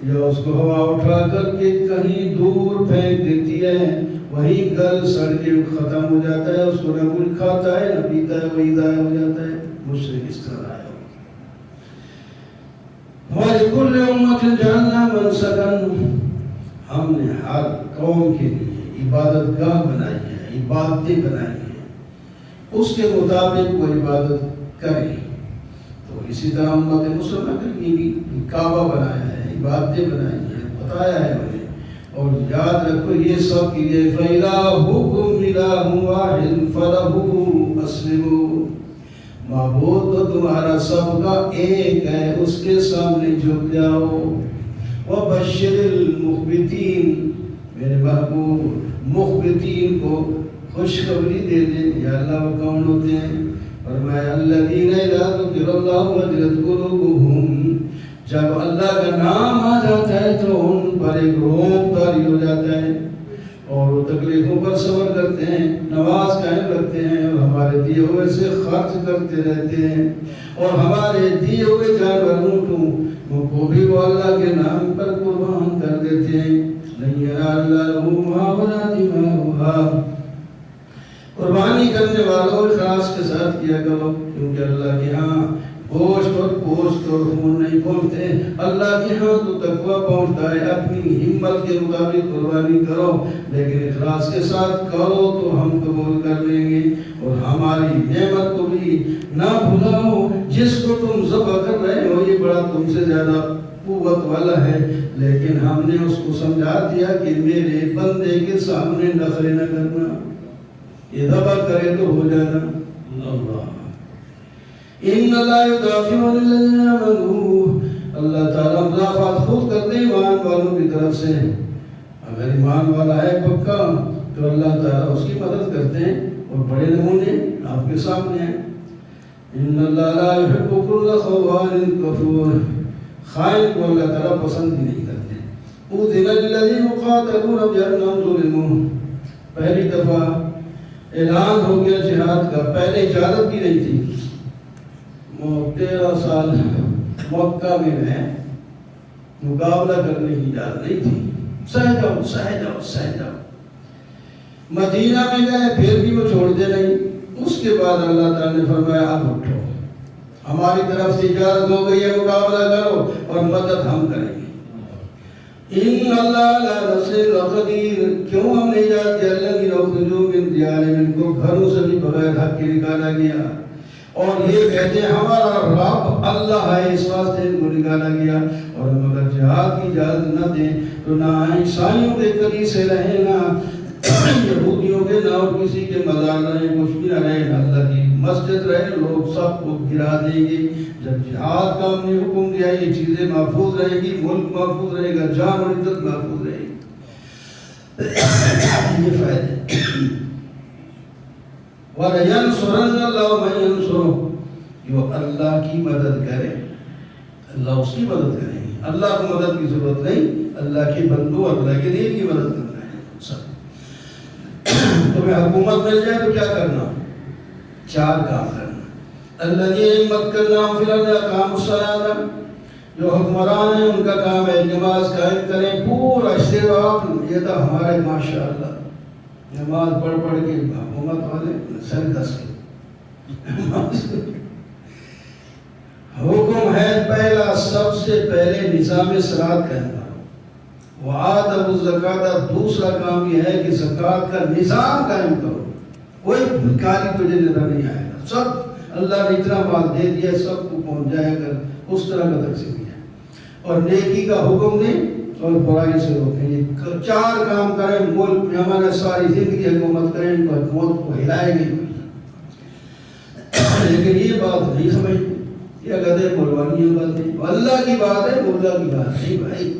A: یا اس کو ہوا اٹھا کر کے کہیں دور پھینک دیتی ہے، وہیں گل سڑ کے ختم ہو جاتا ہے، اس کو نہ کوئی کھاتا ہے نہ پیتا ہے، وہی ضائع ہو جاتا ہے۔ مشرک اس طرح آیا وَلِكُلِّ أُمَّةٍ جَعَلْنَا مَنسَكًا، ہم نے ہر قوم کے لیے عبادت گاہ بنائی ہے، عبادتیں بنائی ہیں، اس کے مطابق وہ عبادت کریں۔ تو اسی طرح امت مسلمہ کی بھی کعبہ بنایا ہے، عبادتیں بنائی ہیں، بتایا ہے انہیں، اور یاد رکھو یہ سب کی یہ فَإِلَٰهُكُمْ إِلَٰهٌ وَاحِدٌ فَلَهُ أَسْلِمُوا، معبود تو تمہارا سب کا ایک ہے، اس کے سامنے جھک جاؤ۔ وَبَشِّرِ الْمُخْبِتِينَ، میرے محبوب مخبتین کو خوشخبری دے دیں۔ یا اللہ وہ کون ہوتے ہیں؟ فرمایا الذین اذا ذکر اللہ وجلت قلوبہم، جب اللہ کا نام آ جاتا ہے تو ان پر ایک روب طاری ہو جاتا ہے، اور وہ تکلیفوں پر صبر کرتے ہیں، نماز قائم رکھتے ہیں، اور ہمارے دیے ہوئے سے خرچ کرتے رہتے ہیں، اور ہمارے دیے ہوئے جانوروں کو بھی وہ اللہ کے نام پر قربان کر دیتے ہیں۔ لن ینال اللہ لحومہا ولا دماؤہا، قربانی کرنے والوں اخلاص کے ساتھ کیا کرو، کیونکہ اللہ کے ہاں گوشت اور پوست اور خون نہیں پہنچتے، اللہ اللہ کے ہاں تو تقوی پہنچتا ہے. اپنی ہمت کے مطابق قربانی کرو لیکن اخلاص کے ساتھ کرو تو ہم قبول کر لیں گے. اور ہماری نعمت کو بھی نہ بھلاؤ. جس کو تم ذبح کر رہے ہو یہ بڑا تم سے زیادہ قوت والا ہے, لیکن ہم نے اس کو سمجھا دیا کہ میرے بندے کے سامنے نخرے نہ کرنا, یہ ذبح کرے تو ہو جانا. اللہ ان اللہ یدافع عن الذین آمنوا, اللہ تعالیٰ مدافعت خود کرتے ہیں ایمان والوں کی طرف سے. اگر ایمان والا ہے پکا تو اللہ تعالیٰ اس کی مدد کرتے ہیں, اور بڑے نمونے آپ کے سامنے ہیں. ان اللہ لا يحب كل خوان کفور, خائن کو اللہ تعالیٰ پسند ہی نہیں کرتے. اذن للذین یقاتلون بأنہم ظلموا, پہلی دفعہ اعلان ہو گیا جہاد کا, پہلے اجازت بھی نہیں تھی. 13 سال مکہ میں رہے, مقابلہ کرنے کی اجازت نہیں تھی. سہ جاؤ سہ جاؤ سہ جاؤ. مدینہ میں گئے پھر بھی وہ چھوڑتے نہیں. اس کے بعد اللہ تعالیٰ نے فرمایا اب اٹھو, ہماری طرف سے اجازت ہو گئی ہے, مقابلہ کرو اور مدد ہم کریں گے. ان اللہ لا نصر لقدیر, کیوں ہم نے اجازت دیا اللہ کی روخرجو من دیارہم, ان کو گھروں سے بھی بغیر حق کے نکالا گیا. اور یہ کہتے ہیں ہمارا رب اللہ ہے, اس واسطے ان کو نکالا گیا. اور ہم اگر جہاد کی اجازت نہ دیں تو نہ عیسائیوں کے کلیسے رہیں, نہ یہودیوں کے, نہ اور کسی کے مزار رہیں, کچھ بھی نہ رہے, نہ اللہ کی مسجد رہے. لوگ سب کو گرا دیں گے. جب جہاد کا ہم نے حکم دیا یہ چیزیں محفوظ رہیں گی, ملک محفوظ رہے گا, جان اور عزت محفوظ رہے گی. یہ فائدے. وَلَيَنْصُرَنَّ اللَّهُ مَن يَنْصُرُهُ, جو اللہ کی مدد کرے اللہ اس کی مدد کرے گی. اللہ کو مدد کی ضرورت نہیں, اللہ کے بندوں اللہ کے دین کی مدد کرنا ہے. سب تمہیں حکومت مل جائے تو کیا کرنا, 4 کام کرنا. الذین مکرناہم فی الارض اقاموا الصلاۃ, جو حکمران ہیں ان کا کام ہے نماز قائم کریں پورا اشتراک. یہ تو ہمارے ماشاءاللہ نماز پڑھ کے حکومت والے سر کس کے حکم ہے پہلا, سب سے پہلے نظام صلاۃ قائم کرو. وآتوا الزکاۃ, دوسرا کام یہ ہے کہ زکوٰۃ کا نظام قائم کرو. کوئی بھکاری تجھے نظر نہیں آئے گا, سب اللہ نے اتنا مال دے دیا سب کو پہنچ جائے گا, اس طرح کا تقسیم کیا. اور نیکی کا حکم دیں اور برائی سے روکیں. یہ 4 کام کریں, ملک میں ہمارے ساری زندگی حکومت کریں, ان کو حکومت کو ہلائے گی. لیکن یہ بات نہیں سمجھتے, یہ کہتے ہیں قربانی بات نہیں, اللہ کی بات ہے, مولا کی بات نہیں بھائی.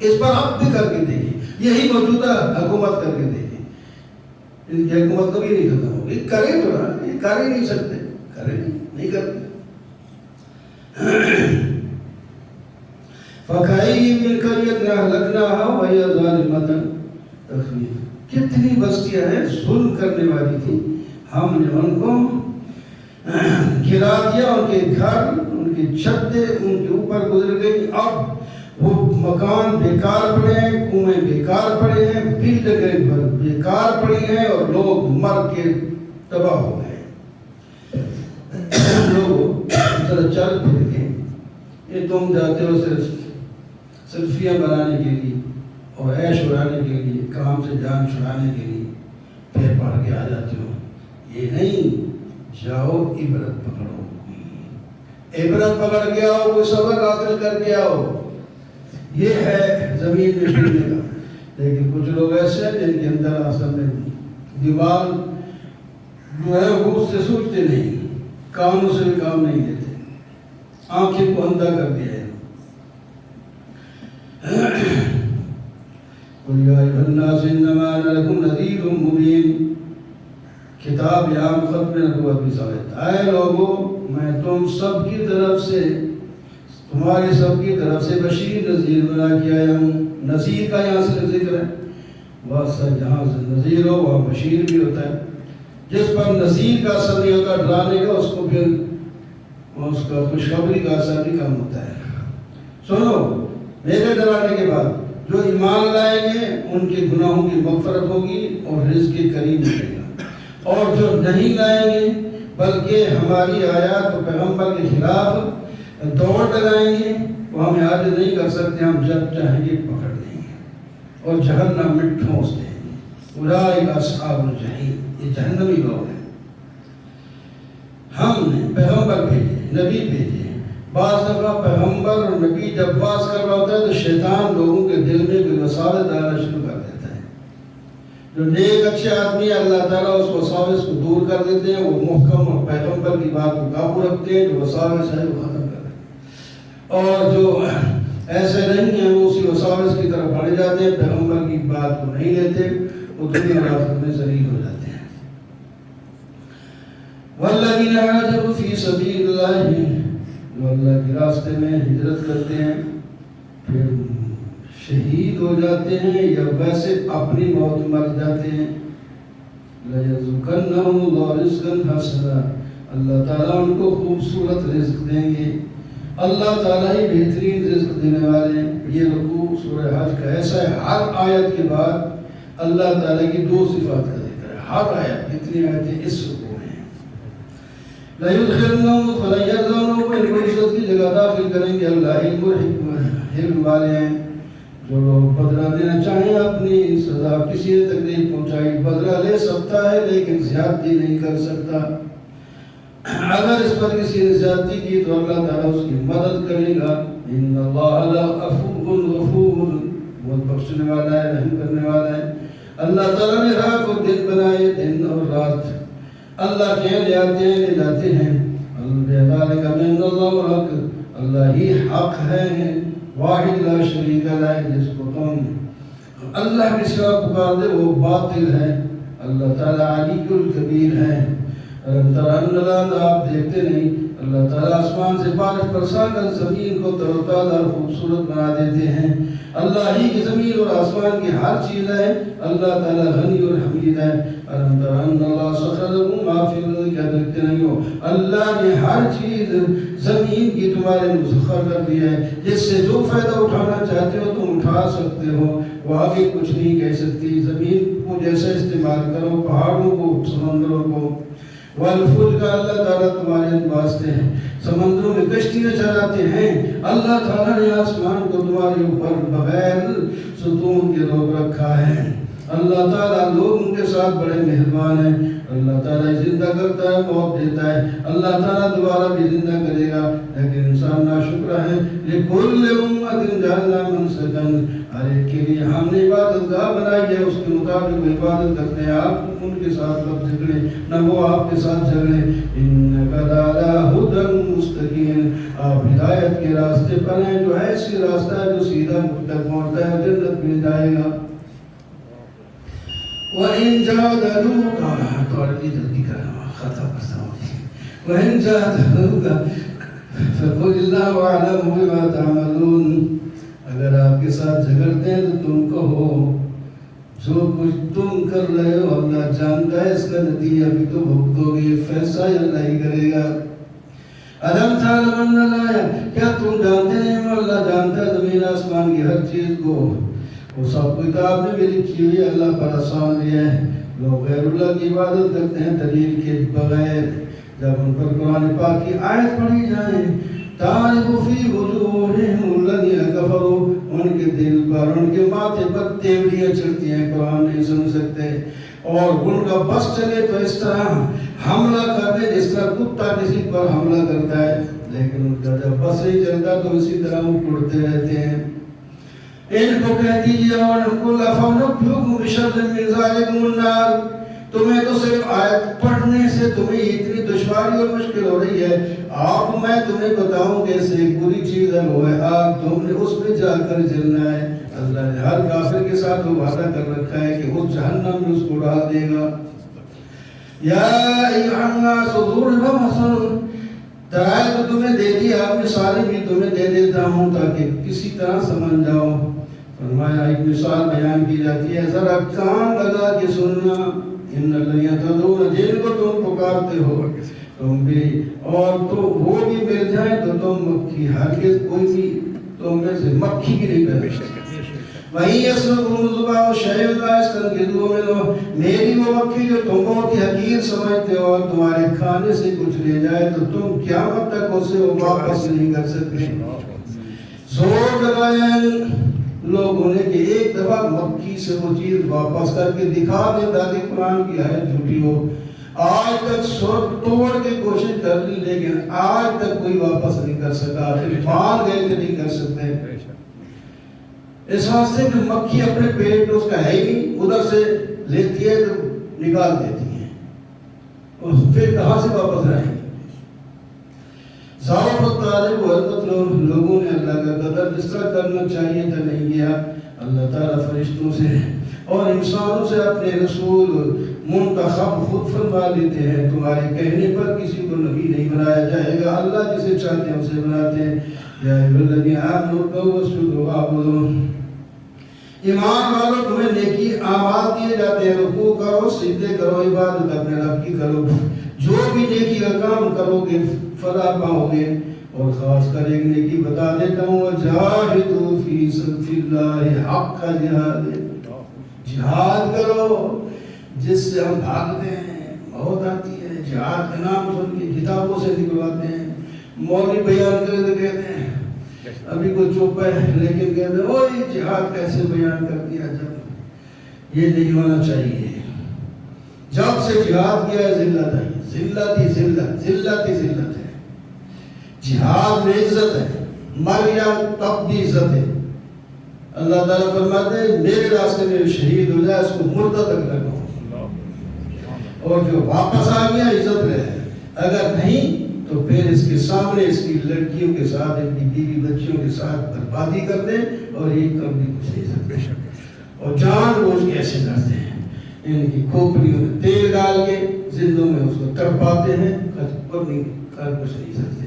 A: اس پر آپ بھی کر کے دیکھیں, یہی موجودہ حکومت کر کے دیکھیں, ان کی حکومت کبھی نہیں ختم ہوگی. کریں تو نا, یہ کر ہی نہیں سکتے, کریں نہیں کرتے. فَكَأَيِّن مِّن قَرْيَةٍ أَهْلَكْنَاهَا وَهِيَ ظَالِمَةٌ تَخْوِيفٌ, کتنی بستیاں ہیں ظلم کرنے والی تھی, ہم نے ان کو گرا دیا, ان کے گھر ان کی چھتیں ان کے اوپر گزر گئی. اب وہ مکان بیکار پڑے ہیں, کنویں بیکار پڑے ہیں, بلڈنگیں بیکار پڑی ہیں, اور لوگ مر کے تباہ ہو گئے. لوگ ذرا چل پھر کے, یہ تم جاتے ہو صرف سیلفیاں بنانے کے لیے اور عیش اڑانے کے لیے, کام سے جان چھڑانے کے لیے پھر پڑھ کے آ جاتے ہو. یہ نہیں, جاؤ عبرت پکڑو, عبرت پکڑ کے آؤ, کوئی سبق حاصل کر کے آؤ. یہ ہے زمین میں پھرنے کا. لیکن کچھ لوگ ایسے ہیں جن کے اندر اصل میں دماغ جو ہے وہ اس سے سوچتے نہیں, کانوں سے بھی کام نہیں دیتے, آنکھیں کو اندھا کر دیا ہے. قُلْ يَا أَيُّهَا النَّاسُ إِنَّمَا أَنَا لَكُمْ نَذِيرٌ مُبِينٌ, کتاب یا ختم نبوت بھی ثابت. اے لوگو, میں تم سب کی طرف سے, تمہارے سب کی طرف سے بشیر نذیر بنا کے آیا ہوں. نذیر کا یہاں سے ذکر ہے, بہت سا جہاں سے نذیر ہو وہاں بشیر بھی ہوتا ہے. جس پر نذیر کا اثر نہیں ہوتا ڈرانے کا, اس کو پھر اس کا خوشخبری کا اثر بھی کم ہوتا ہے. سنو, میرے ڈرانے کے بعد جو ایمان لائیں گے ان کے گناہوں کی مغفرت ہوگی اور رزق کریم ملے گا, اور جو نہیں لائیں گے بلکہ ہماری آیات و پیغمبر کے خلاف دوڑ لگائیں گے وہ ہمیں آج نہیں کر سکتے، ہم جب چاہیں گے پکڑ لیں گے اور جہنم میں ٹھونس دیں گے۔ اولئک اصحاب الجحیم، یہ جہنمی لوگ ہیں۔ ہم نے پیغمبر بھیجے، نبی بھیجے، بعض دفعہ پیغمبر اور نبی جب واز کر رہا ہوتا ہے تو شیطان لوگوں کے دل میں کوئی وساوس ڈالنا شروع کر دیتا ہے۔ جو نیک اچھے آدمی اللہ تعالیٰ اس وساوس کو دور کر دیتے ہیں، وہ محکم اور پیغمبر کی بات کو قابو رکھتے ہیں، جو وساوس ہے وہ ختم کر دیتے ہیں، اور جو ایسے نہیں ہیں وہ اسی وساوس کی طرف بڑھ جاتے ہیں، پیغمبر کی بات کو نہیں لیتے، وہ دنیا اور آخرت میں ذلیل ہو جاتے ہیں۔ والذین ہاجروا فی سبیل اللہ، جو اللہ کے راستے میں ہجرت کرتے ہیں پھر شہید ہو جاتے ہیں یا ویسے اپنی موت مر جاتے ہیں، لَيَرْزُقَنَّهُمُ اللَّهُ رِزْقًا حَسَنًا، اللہ تعالیٰ ان کو خوبصورت رزق دیں گے۔ اللہ تعالیٰ ہی بہترین رزق دینے والے ہیں۔ یہ رکوع سورہ حج کا ایسا ہے، ہر آیت کے بعد اللہ تعالیٰ کی دو صفات کا ذکر ہے، ہر آیت، جتنی آیتیں اس رکوع میں ہیں۔ لَيُدْخِلُنَّهُمْ فَلَيَرْزَقُنَّهُمْ، ان کو عزت کی جگہ داخل کریں گے۔ اللہ علم والے ہیں، جو لوگ بدلہ دینا چاہیں اپنی سزا، کسی نے تکلیف پہنچائی بدلہ لے سکتا ہے لیکن زیادتی نہیں کر سکتا۔ اگر اس پر کسی نے زیادتی کی تو اللہ تعالیٰ اس کی مدد کرے گا۔ ان اللہ لعفو غفور، بہت بخشنے والا ہے، رحم کرنے والا ہے۔ اللہ تعالیٰ نے رات اور دن بنائے، دن اور رات اللہ کے لے آتے ہیں لے جاتے ہیں۔ اللہ ہی حق ہے، واحد لا شریک لہ، جس کو تم اللہ کے سوا پکار دے وہ باطل ہے۔ اللہ تعالیٰ علی الکبیر ہے۔ آپ دیکھتے نہیں، اللہ تعالیٰ آسمان سے بارش برسا کر زمین کو تر و تازہ اور خوبصورت بنا دیتے ہیں۔ اللہ ہی کی زمین اور آسمان کی ہر چیز ہے، اللہ تعالیٰ غنی اور حمید ہے۔ کیا دیکھتے نہیں ہو، اللہ نے ہر چیز زمین کی تمہارے مسخر کر دی ہے، جس سے جو فائدہ اٹھانا چاہتے ہو تم اٹھا سکتے ہو، وہ آگے کچھ نہیں کہہ سکتی۔ زمین کو جیسا استعمال کرو، پہاڑوں کو، سمندروں کو، والفلک کا اللہ تعالیٰ تمہارے واسطے ہیں، سمندروں میں کشتیاں چلاتے ہیں۔ اللہ تعالیٰ نے آسمان کو تمہارے اوپر بغیر ستون کے روک رکھا ہے۔ اللہ تعالیٰ لوگوں کے ساتھ بڑے مہربان ہیں۔ اللہ تعالیٰ زندہ کرتا ہے، موت دیتا ہے، اللہ تعالیٰ دوبارہ بھی زندہ کرے گا، لیکن انسان ناشکر ہے۔ لِكُلِّ أُمَّةٍ جَعَلْنَا مَنسَكًا، ہر ایک کے لیے ہم نے عبادت گاہ بنائی ہے، اس کے مطابق عبادت کرتے ہیں۔ آپ ان کے ساتھ مت جھگڑیں، نہ وہ آپ کے ساتھ جھگڑیں۔ إِنَّكَ لَعَلَىٰ هُدًى مُسْتَقِيمٍ، آپ ہدایت کے راستے پر ہیں، جو ایسی راستہ ہے جو سیدھا تک پہنچتا ہے، جنت میں جائے گا۔ وَإِن جَادَلُوكَ، تھوڑی جلدی کرنا ختم کرتا ہوں۔ وَإِن جَادَلُوكَ فَقُلِ اللَّهُ أَعْلَمُ بِمَا تَعْمَلُونَ، اگر آپ کے ساتھ جھگڑتے ہیں تو تم کہو جو کچھ تم کر رہے ہو اللہ جانتا ہے، اس کا نتیجہ بھی تو بھگتو گے، فیصلہ اللہ ہی کرے گا۔ أَلَمْ تَعْلَمْ أَنَّ اللَّهَ، کیا تم جانتے نہیں ہو اللہ جانتا ہے زمین آسمان کی ہر چیز کو، وہ سب کتاب میں بھی لکھی ہوئی ہے، اللہ پر آسان دیا ہے۔ لوگ غیر اللہ کی عبادت کرتے ہیں دلیل کے بغیر، جب ان پر قرآن پاک کی آیت پڑھی جائے، تعرف فی وجوہہم الذین کفروا، ان کے دل پر، ان کے ماتھے پر تیوریاں چڑھتی ہیں، قرآن نہیں سن سکتے، اور ان کا بس چلے تو اس طرح حملہ کر دے جس طرح کتا کسی پر حملہ کرتا ہے، لیکن ان کا جب بس نہیں چلتا تو اسی طرح وہ اڑتے رہتے ہیں۔ ان کو کہہ دیجیے اور قل افنبئکم بشر من ذلکم النار، تمہیں تو صرف آیت پڑھنے سے تمہیں اتنی دشواری اور مشکل ہو رہی ہے، آپ میں تمہیں بتاؤں کہ اس سے ایک بری چیز ہے، وہ ہے آگ، تم نے اس میں جا کر جلنا ہے۔ اللہ نے ہر کافر کے ساتھ وہ وعدہ کر رکھا ہے کہ اس جہنم میں اس کو ڈال دے گا۔ یا ایھا الناس ضرب مثل، دلائل تو تمہیں دے دی، آپ مثالیں بھی تمہیں دے دیتا ہوں تاکہ کسی طرح سمجھ جاؤ۔ فرمایا ایک مثال بیان کی جاتی ہے، ذرا کان لگا کے سننا، ان الذین تدعون، جن کو تم پکارتے ہو تم بھی، اور تو وہ بھی مل جائیں تو تم مکھی، ہرگز کوئی بھی تم میں سے مکھی بھی نہیں پیدا۔ وہی یسلکم ذباب شیء لا یستنقذوہ منہ، میری وہ مکھی جو تم بہت ہی حقیر سمجھتے ہو اور تمہارے کھانے سے کچھ لے جائے تو تم قیامت تک اسے واپس نہیں کر سکتے۔ زور لگائیں لوگوں نے کہ ایک دفعہ مکھی سے وہ چیز واپس کر کے دکھا دیں تاکہ قرآن کی آیت جھوٹی ہو۔ آج تک سر توڑ کے کوشش کر لی لیکن آج تک کوئی واپس نہیں کر سکا، پھر باندھ گئے کہ نہیں کر سکتے۔ اس واسطے کہ مکھی اپنے پیٹ اس کا ہے ہی نہیں، ادھر سے لیتی ہے تو نکال دیتی ہے، پھر کہاں سے واپس آئیں گے؟ ضعف الطالب والمطلوب، لوگوں نے اللہ کا قدر جس طرح کرنا چاہیے تھا نہیں کیا۔ اللہ تعالیٰ فرشتوں سے اور انسانوں سے اپنے رسول منتخب خود فرما لیتے ہیں، تمہارے کہنے پر کسی کو نبی نہیں بنایا جائے گا، اللہ جسے چاہتے ہیں اسے بناتے ہیں۔ یا ایھا الذین آمنوا ارکعوا واسجدوا واعبدوا، ایمان والو تمہیں نیکی اعمال دیے جاتے ہیں، رکوع کرو، سجدے کرو، عبادت اپنے رب کی کرو، جو بھی نیکی کا کام کرو گے فلاح پاؤ گے۔ اور خاص کر ایک نیکی بتا دیتا ہوں، وجاہدوا فی سبیل اللہ حق جہاد، جہاد کرو جس سے ہم بھاگتے ہیں، موت آتی ہے، جہاد کا نام سن کے کتابوں سے نکلواتے ہیں، مولوی بیان کرے تو کہتے ہیں ابھی کوئی چپ ہے لیکن کہتے ہیں اوہ جہاد کیسے بیان کر دیا، جب یہ نہیں ہونا چاہیے۔ جب سے جہاد کیا ہے ذلت ہے، ذلت ہی ذلت، ذلت ہی ذلت ہے۔ جہاد میں عزت ہے، مر گیا تب بھی عزت ہے۔ اللہ تعالیٰ فرماتے ہیں میرے راستے میں شہید ہو جائے اس کو مردہ تک رکھو، اور جو واپس آ گیا عزت رہے، اگر نہیں تو پھر اس کے سامنے اس کی لڑکیوں کے ساتھ، ان کی بیوی بچیوں کے ساتھ بربادی کر دیں، اور یہ کم بھی کچھ نہیں سکتے، اور جان بوجھ کے ایسے کرتے ہیں، ان کی کھوپڑیوں میں تیل ڈال کے زندوں میں اس کو تڑپاتے ہیں، پر نہیں کر کچھ نہیں سکتے۔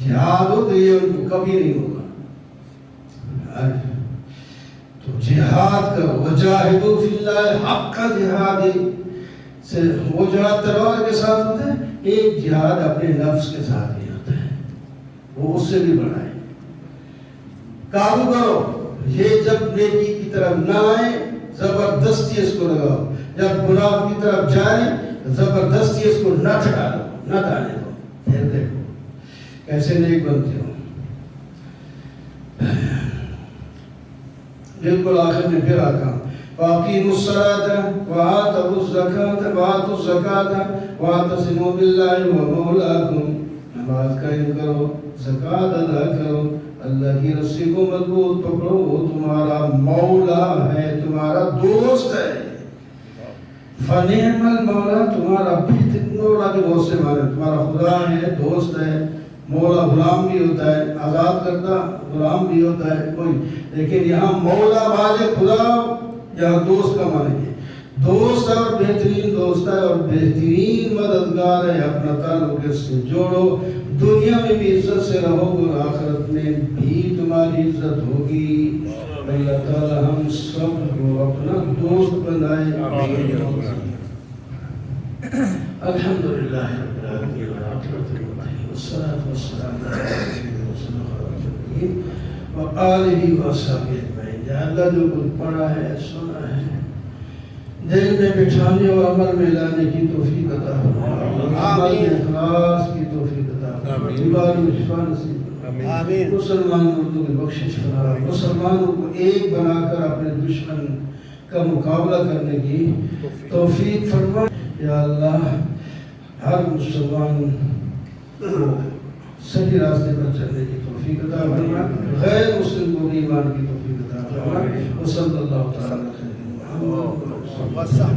A: جہاد ہو تو یہ ان کو کبھی نہیں ہوگا۔ تو جہاد کرو، وجاہدوا فی اللہ حق جہاد سے، وہ جہاد تلوار کے ساتھ ہوتا ہے، ایک جہاد اپنے نفس کے ساتھ بھی ہوتا ہے، وہ اس سے بھی بڑا ہے۔ قابو کرو، یہ جب نیکی کی طرف نہ آئے زبردستی اس کو لگاؤ، جب گناہ کی طرف جائے زبردستی اس کو نہ ڈالو، نہ ڈالنے دو، پھر دیکھو کیسے نیک بنتے ہو۔ بالکل آخر میں پھر آتا ہوں، وَأَقِيمُوا الصَّلَاةَ وَآتُوا الزَّكَاةَ وَاعْتَصِمُوا بِاللَّهِ هُوَ مَوْلَاكُمْ، نماز قائم کرو، زکوٰۃ ادا کرو، اللہ کی رسی کو مضبوط پکڑو، وہ تمہارا مولا ہے، تمہارا دوست ہے۔ فَنِعْمَ الْمَوْلَىٰ، تمہارا بہترین مولا کے بہت سے معنی، تمہارا خدا ہے، دوست ہے۔ مولا غلام بھی ہوتا ہے، آزاد کرتا غلام بھی ہوتا ہے کوئی، لیکن یہاں مولا مالک خدا، یہاں دوست کا معنی ہے، دوست اور بہترین دوست ہے اور بہترین مددگار ہے، اپنا تعلق اس سے جوڑو، دنیا میں بھی عزت سے رہو گے اور آخرت میں بھی تمہاری عزت ہوگی۔ اللہ تعالی ہم سب کو اپنا دوست بنائے، الحمدللہ رب العالمین والصلاة والسلام علی رسول اللہ وآلہ وصحبہ اجمعین۔ یا اللہ جو کچھ پڑھا ہے سنا ہے دل میں بٹھانے اور عمل میں لانے کی توفیق عطا فرما، عمل میں اخلاص کی توفیق عطا فرما، بیمار و شفا نصیب فرما، مسلمان مردوں کی بخشش فرما، مسلمانوں کو ایک بنا کر اپنے دشمن کا مقابلہ کرنے کی توفیق فرما۔ یا اللہ ہر مسلمان کو صحیح راستے پر چلنے کی توفیق عطا فرما، غیر مسلم کو بھی ایمان کی توفیق عطا فرما۔ وصلی اللہ تعالی علیہ وسلم۔